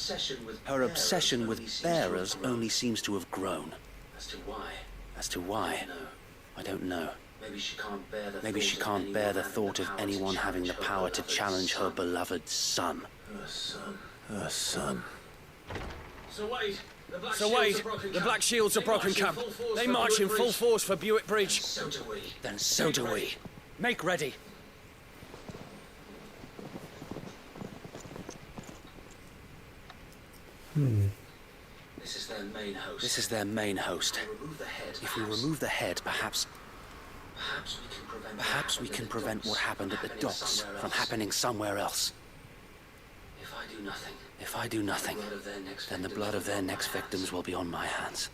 her obsession with bearers only seems to have grown. As to why, I don't know. Maybe she can't bear the thought of anyone having the power to challenge her beloved son.
Her son.
Sir Wade, the Black Shields are broken camp. They march in full force for Buick Bridge. Then so do we. Make ready. This is their main host. If we remove the head, perhaps we can prevent what happened at the docks from happening somewhere else. If I do nothing, then the blood of their next victims will be on my hands.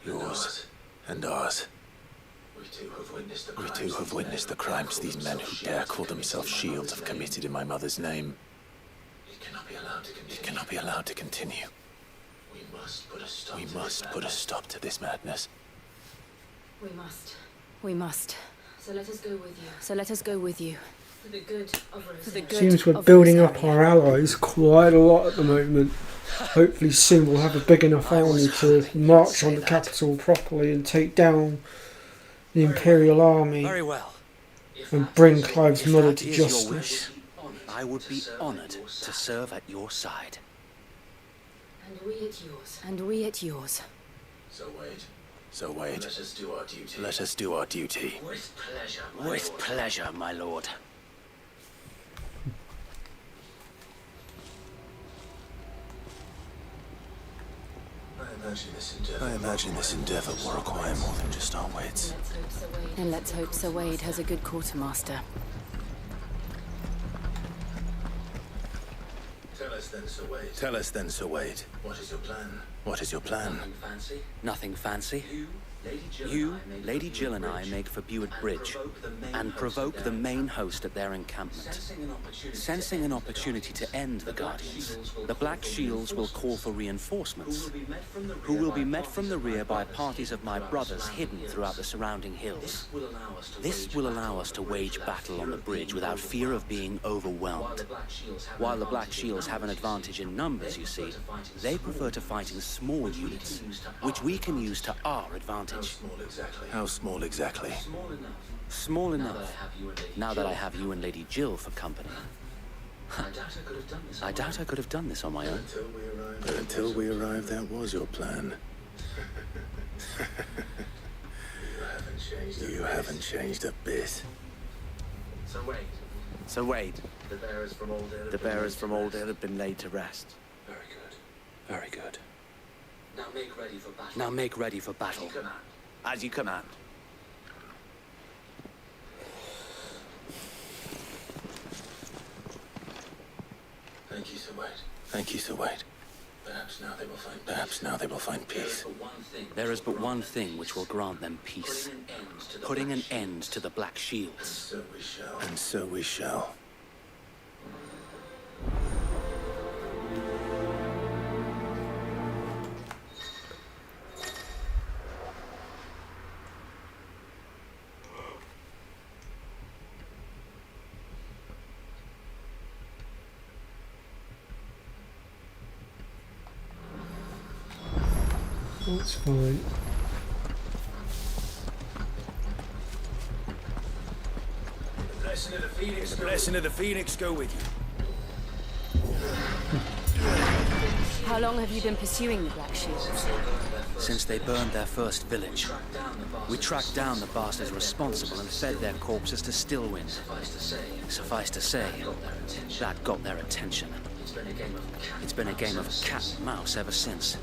Yours. And ours. We too have witnessed the crimes these men who dare call themselves shields have committed in my mother's name. It cannot be allowed to continue. We must put a stop to this madness.
We must. So let us go with you. For the good
Seems we're
of
building
Rosaria.
up our allies quite a lot at the moment. Hopefully soon we'll have a big enough army to march on the capital properly and take down the Imperial army
Very well.
and bring Clive's
If
mother
that
to
is your
justice.
wish, I would be honored to serve at your side.
And we at yours.
So Wade, let us do our duty.
With pleasure, my lord.
I imagine this endeavor will require more than just our wits.
And let's hope Sir Wade has a good quartermaster.
Tell us then, Sir Wade. What is your plan? What is your plan?
Nothing fancy. You, Lady Jill and I make for Buett Bridge and provoke the main host at their encampment. Sensing an opportunity to end the Guardians, the Black Shields will call for reinforcements, who will be met from the rear by parties of my brothers hidden throughout the surrounding hills. This will allow us to wage battle on the bridge without fear of being overwhelmed. While the Black Shields have an advantage in numbers, you see, they prefer to fight in small units, which we can use to our advantage.
How small exactly?
Small enough, now that I have you and Lady Jill for company. I doubt I could have done this on my own.
But until we arrived, that was your plan. You haven't changed a bit.
So Wade, the bearers from Aldale have been laid to rest. Very good. Now make ready for battle. As you command.
Thank you, Sir Wade. Thank you, Sir Wade. Perhaps now they will find peace.
There is but one thing which will grant them peace. Putting an end to the Black Shields.
And so we shall.
That's fine.
The blessing of the Phoenix go with you.
How long have you been pursuing the Black Shields?
Since they burned their first village. We tracked down the bastards responsible and fed their corpses to Stillwind. Suffice to say, that got their attention. It's been a game of cat and mouse ever since.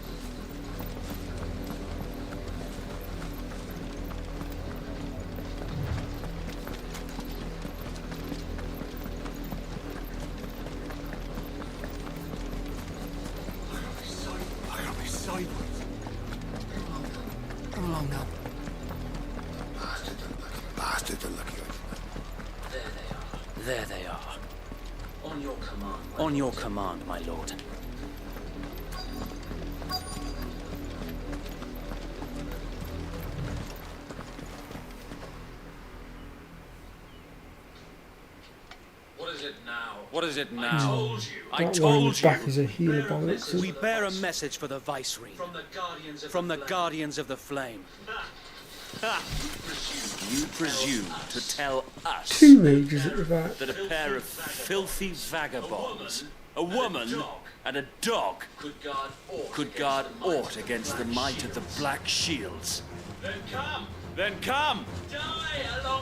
Come along now. Bastards are lucky.
There they are. On your command, my lord. What is it now? I told you.
Back as a healer by the looks of
We bear a message for the Viceroy. From the Guardians of the Flame. You presume to tell us
two mages at the back.
that a pair of filthy vagabonds, a woman and a dog, could guard aught against the might of the Black Shields. Then come!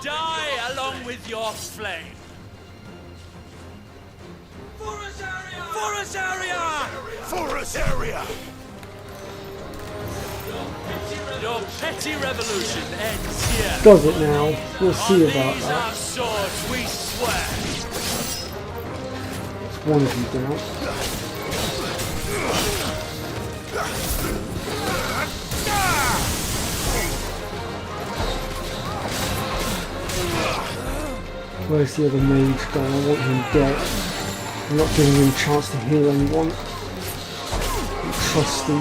Die along with your flame! For Azaria!
For Azaria!
Your petty revolution ends here.
Does it now? We'll see about
These
that.
our swords, we swear.
One of you down. Where's the other mage gone? I want him dead. I'm not giving him a chance to heal anyone. I'm trusty.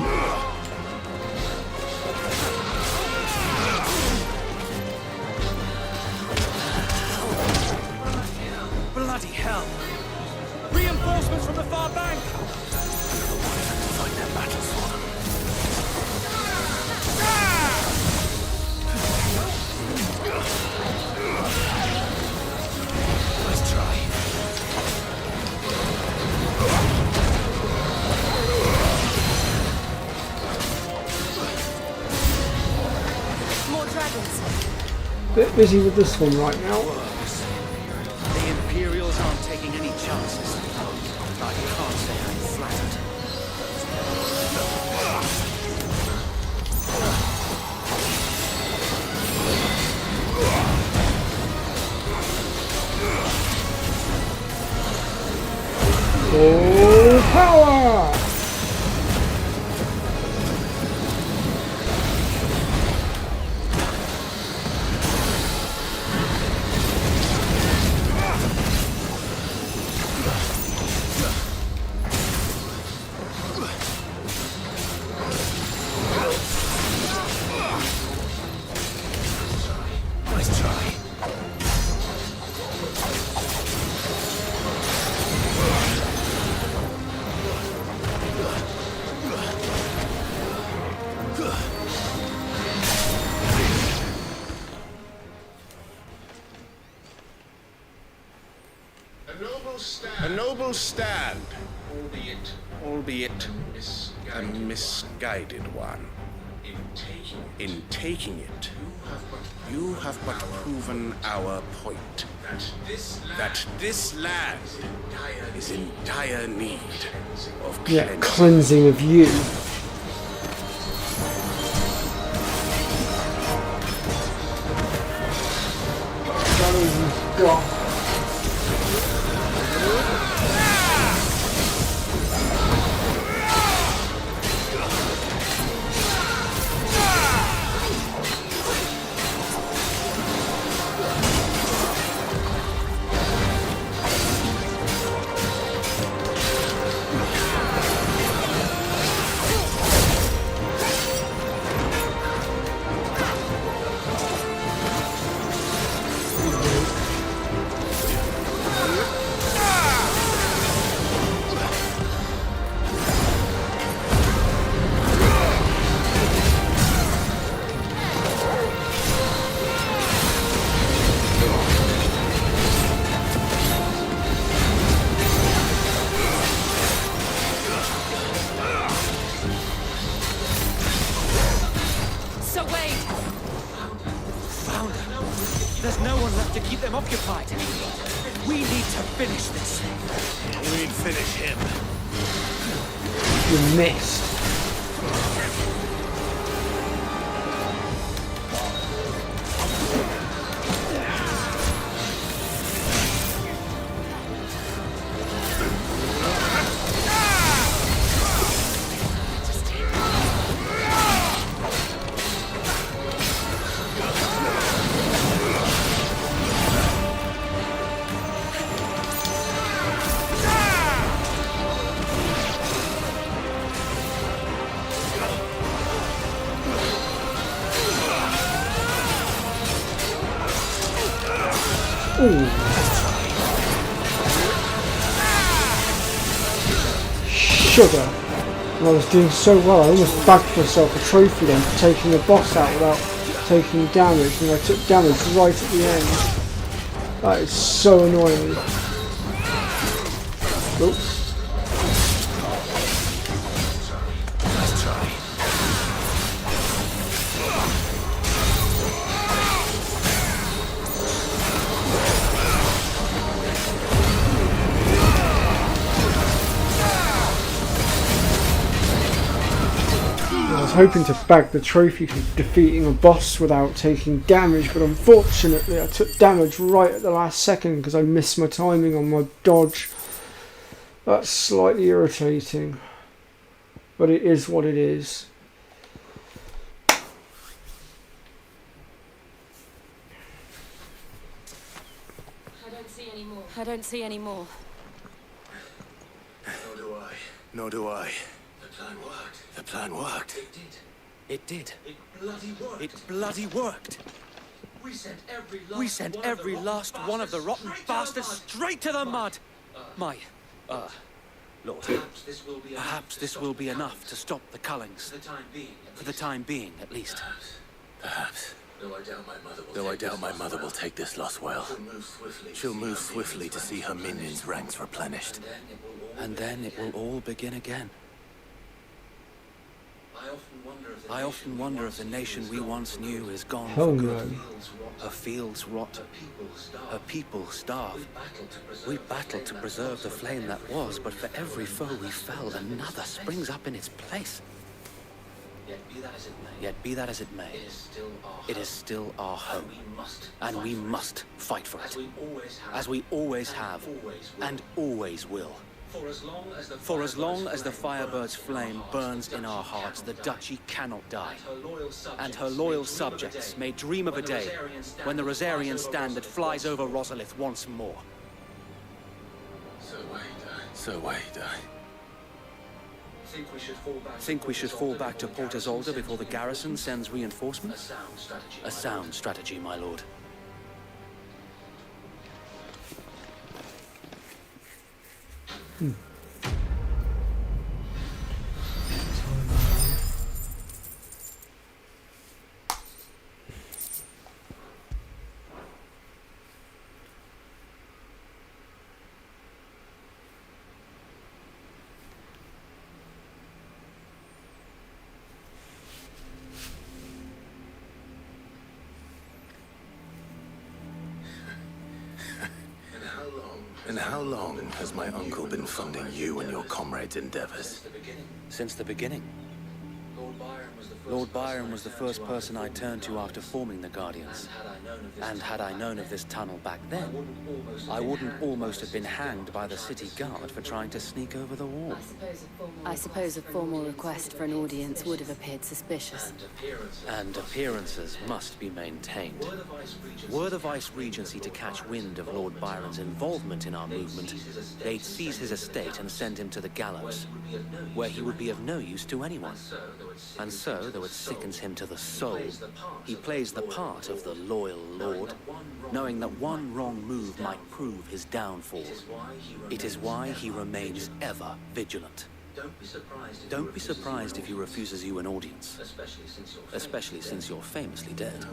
Bloody hell! Reinforcements from the far bank!
Fight their battles for them. Let's try.
More dragons.
Bit busy with this one right now.
The Imperials aren't taking any chances. I can't say I'm flattered.
Oh Power!
Nice try.
A noble stand, albeit a misguided one. In taking it, you have but proven our point. That this land is in dire need of
Yeah,
cleansing.
cleansing of you.
So Wade! Found her. There's no one left to keep them occupied. We need to finish this.
We'd finish him.
You missed. Ooh. Sugar. And I was doing so well, I almost bagged myself a trophy then for taking the boss out without taking damage, and I took damage right at the end. That is so annoying. Oops. I was hoping to bag the trophy for defeating a boss without taking damage, but unfortunately I took damage right at the last second because I missed my timing on my dodge. That's slightly irritating, but it is what it is.
I don't see any more. I don't see any more.
Nor do I. Nor do I.
The plan worked.
The plan worked.
It did.
It did.
It bloody worked.
It bloody worked.
We
sent every last one of the rotten bastards straight to the mud. My, Lord. Perhaps this will be enough to stop the Cullings. For the time being, at least.
Perhaps. Though I doubt my mother will take this loss well. She'll move swiftly to see her minions' ranks replenished.
And then it will all begin again. I often wonder if the nation we once knew is gone
Hell
for good.
no.
Her fields rot. Her people starve. We battled to preserve the flame that was, but for every foe we felled, another springs up in its place. Yet be that as it may, it is still our home, and we must fight for it, as we always have, and always will. For as long as the Firebird's flame burns in our hearts, the Duchy cannot die. And her loyal subjects may dream of a day when the Rosarian standard flies over Rosalith once more.
So wait,
Think we should fall back to Port Isolde before the garrison sends reinforcements? A sound strategy, my lord.
And how long has my uncle been funding you and your comrades' endeavors?
Since the beginning. Lord Byron was the first person I turned to after forming the Guardians. And had I known of this tunnel back then, I wouldn't almost have been hanged by the city guard for trying to sneak over the wall.
I suppose a formal request for an audience would have appeared suspicious.
And appearances must be maintained. Were the Vice-Regency to catch wind of Lord Byron's involvement in our movement, they'd seize his estate and send him to the gallows, where he would be of no use to anyone. And so, though it sickens him to the soul, he plays the part of the loyal lord, knowing that one wrong move might prove his downfall. It is why he remains ever vigilant. Don't be surprised if he refuses you an audience, especially since you're famously dead.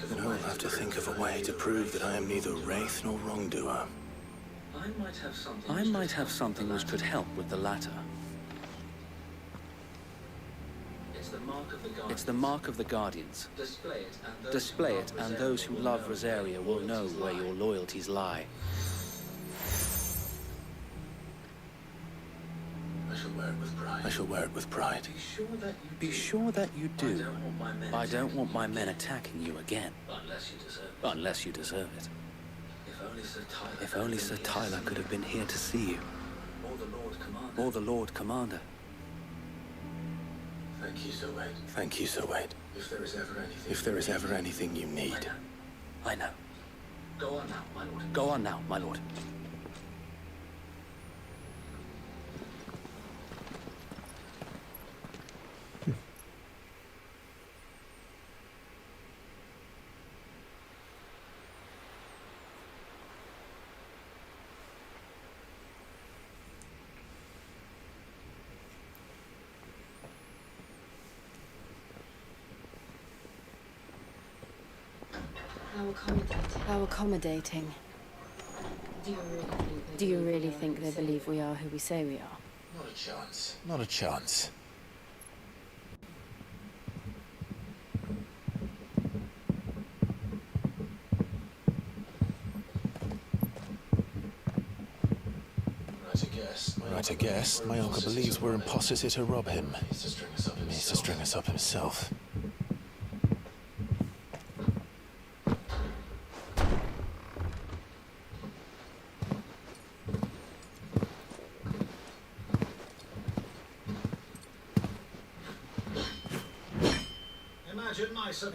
Then I'll have to think of a way to prove that I am neither wraith nor wrongdoer.
I might have something which could help with the latter. It's the mark of the Guardians. Display it, and those who love Rosaria will know where your loyalties lie.
I shall wear it with pride.
Be sure that you do. I don't want my men attacking you again. Unless you deserve it. If only Sir Tyler could have been here to see you. Or the Lord Commander.
Thank you, Sir Wade. If there is ever anything you need.
I know. Go on now, my lord.
How accommodating. Do you really think they believe we are who we say we are?
Not a chance. Not a chance. Right, I guess. My uncle believes we're imposters here to rob him. He needs to string us up himself.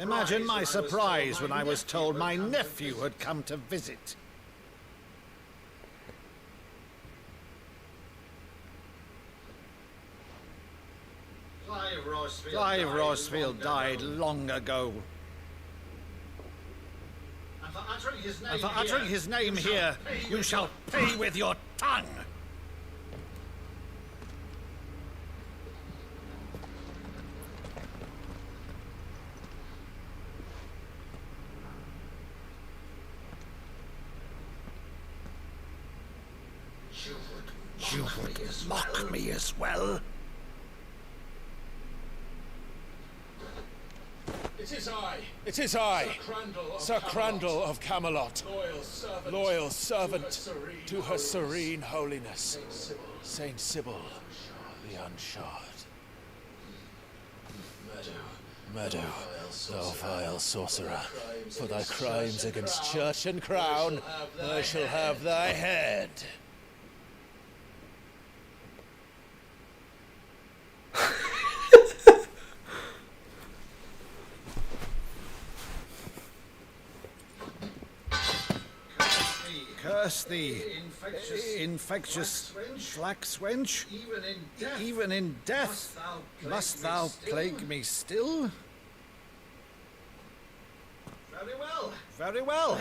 Imagine my surprise when I was told my nephew had come to visit. Clive Rosfield died long ago. And for uttering his name here, you shall pay with your tongue. You would mock me as well?
It is I, Sir Crandall of Camelot, loyal servant to Her Serene Holiness, Saint Sybil the Unshod. Meadow, thou vile sorcerer, for thy crimes against church and crown, I shall have thy head.
Curse thee, infectious flax wench. Even in death, must thou plague me still? Very well.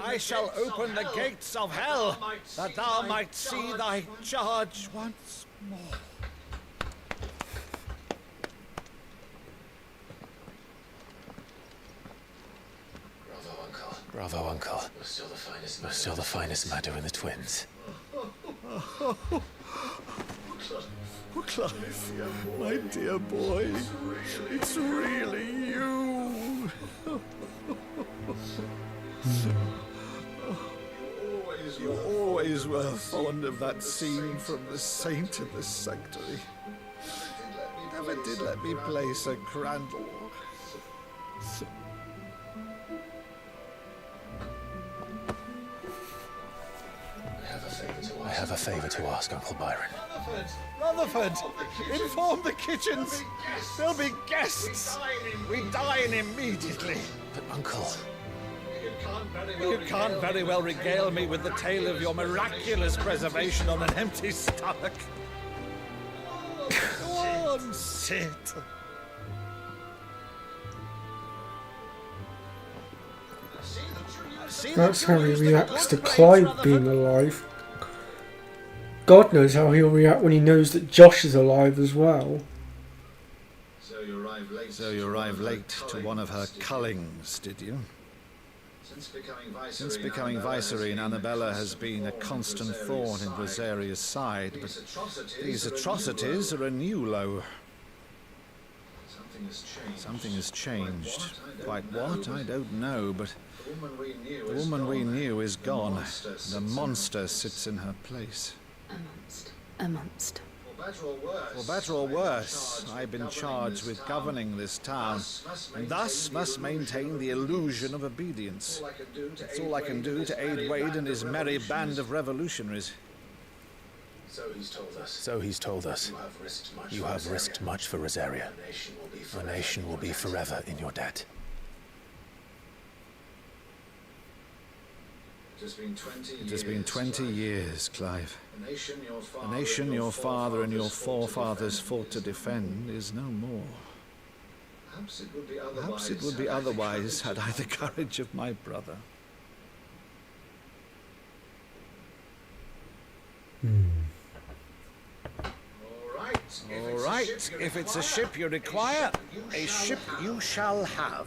I shall open the gates of hell, that thou might see thy charge once more.
Bravo, Uncle. We're still the finest Madu in the twins.
Clive, my dear boy, it's really you. You always were fond of that scene from The Saint in the Sanctuary. Never did let me play Sir Crandall.
I have a favor to ask, Uncle Byron.
Rutherford, inform the kitchens. There'll be guests. We dine immediately.
But, Uncle...
You can't very well regale me with the tale of your miraculous preservation on an empty stomach. Go on, sit.
That's how he reacts to Clive being alive. God knows how he'll react when he knows that Josh is alive as well.
So you arrived late to one of her cullings, did you? Since becoming Vicereine, Annabella has been a constant thorn in Rosaria's side, but these atrocities are a new low. Something has changed. Quite what, I don't know, but the woman we knew is gone. The monster sits in her place.
A monster.
For better or worse, I've been charged with governing this town, and thus must maintain the illusion of obedience. That's all I can do to aid Wade and his merry band of revolutionaries.
So he's told us. You have risked much for Rosaria. Our nation will be forever in your debt.
It has been 20 years, Clive. The nation your father and your forefathers fought to defend is no more. Perhaps it would be otherwise had I the courage of my brother. All right, if it's a ship you require, a ship you shall have.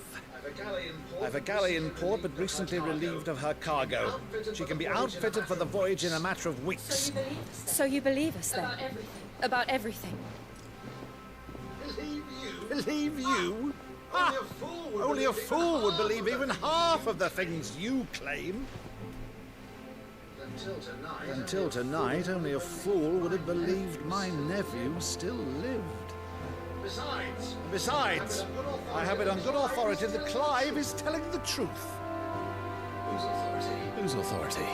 I've a galley in port, but recently relieved of her cargo. She can be outfitted for the voyage in a matter of weeks.
So you believe us then? About everything?
Believe you? Ah, only a fool would believe even half of the things you claim. Until tonight, only a fool would have believed my nephew still lived. Besides, I have it on good authority that Clive is telling the truth.
Whose authority?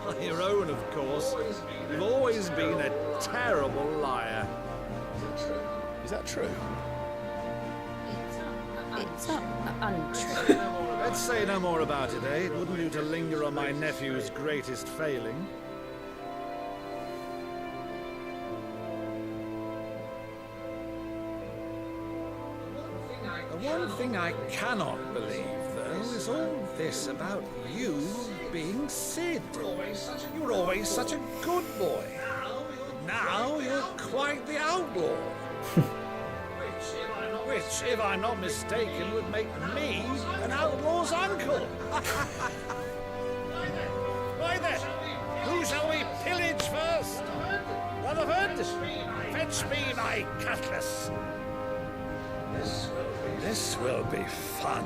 On your own, of course. You've always been a terrible liar.
Is that true?
It's not untrue.
Let's say no more about it, eh? It wouldn't do to linger on my nephew's greatest failing. The one thing I cannot believe, though, is all this about you being Sid. You were always such a good boy. Now you're quite the outlaw. Which, if I'm not mistaken, would make me an outlaw's uncle. Right then, who shall we pillage first? Rutherford, fetch me my cutlass. This will be fun.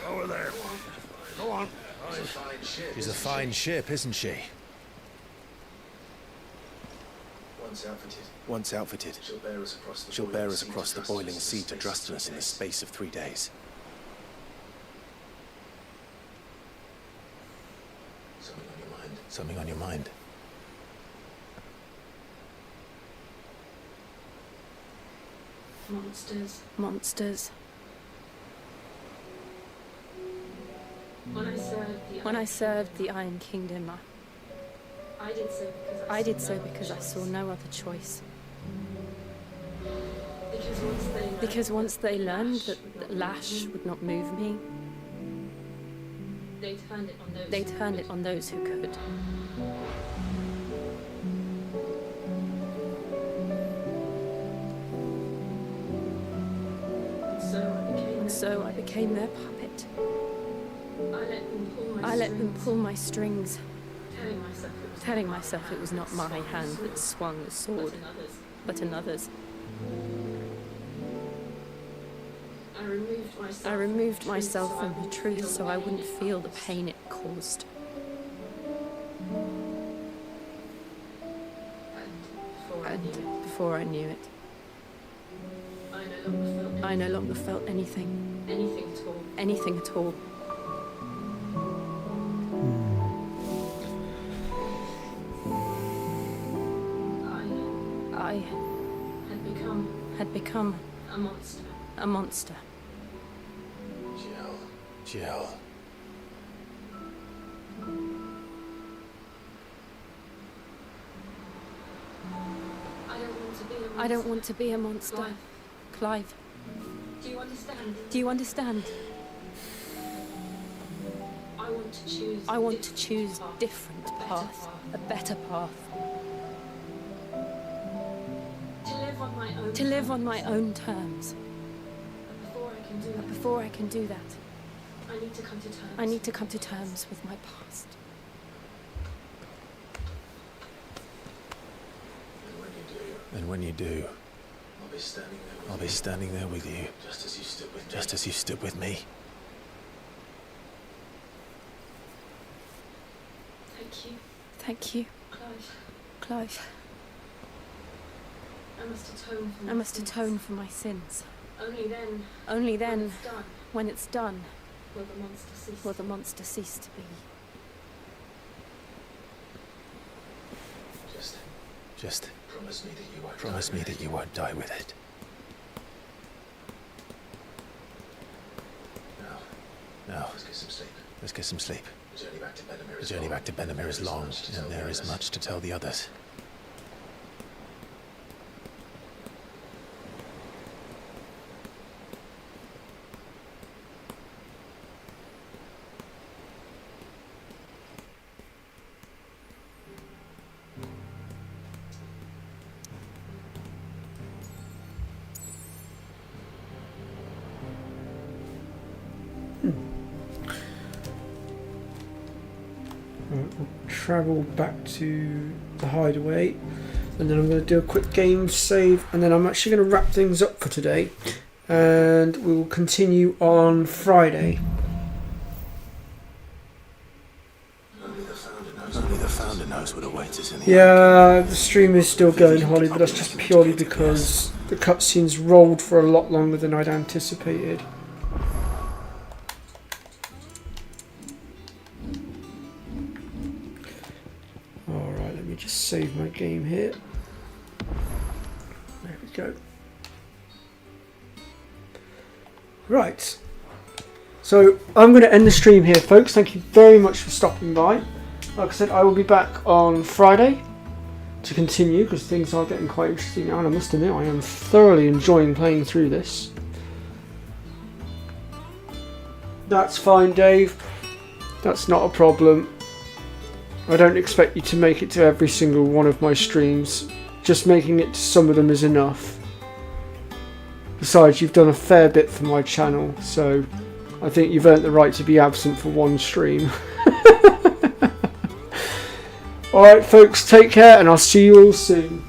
Over there. Go on.
She's a fine ship, isn't she?
Once outfitted,
Once outfitted, she'll bear us across the boiling sea to Drustinus in the space of 3 days. Something on your mind?
Monsters. Monsters. When I served the Iron Kingdom, I did so because I saw no other choice. Because once they learned that Lash would not move me, they turned it on those who could. So I became their puppet. I let them pull my strings, telling myself it was not my hand that swung the sword, but another's. I removed myself from the truth so I wouldn't feel the pain it caused. And before I knew it, I no longer felt anything. Anything at all. I had become a monster.
Jill.
I don't want to be a monster. Clive. Do you understand? I want to choose a different path, a better path. To live on my own terms. But before I can do that, I need to come to terms with my past.
And when you do, I'll be standing there with you, just as you stood with me.
Thank you, Clive. I must atone for my sins. Only then, when it's done, will the monster cease to be.
Just promise me that you won't die with it. Now, let's get some sleep. The journey back to Benamir is long, and there is much to tell the others.
Travel back to the hideaway, and then I'm going to do a quick game save, and then I'm actually going to wrap things up for today, and we will continue on Friday.
Only the Founder knows what awaits us in the
Yeah, the stream is still going, Holly, but that's just purely because the cutscenes rolled for a lot longer than I'd anticipated. Just save my game here. There we go. Right. So I'm going to end the stream here, folks. Thank you very much for stopping by. Like I said, I will be back on Friday to continue because things are getting quite interesting now, and I must admit I am thoroughly enjoying playing through this. That's fine, Dave. That's not a problem. I don't expect you to make it to every single one of my streams. Just making it to some of them is enough. Besides, you've done a fair bit for my channel, so I think you've earned the right to be absent for one stream. Alright folks, take care and I'll see you all soon.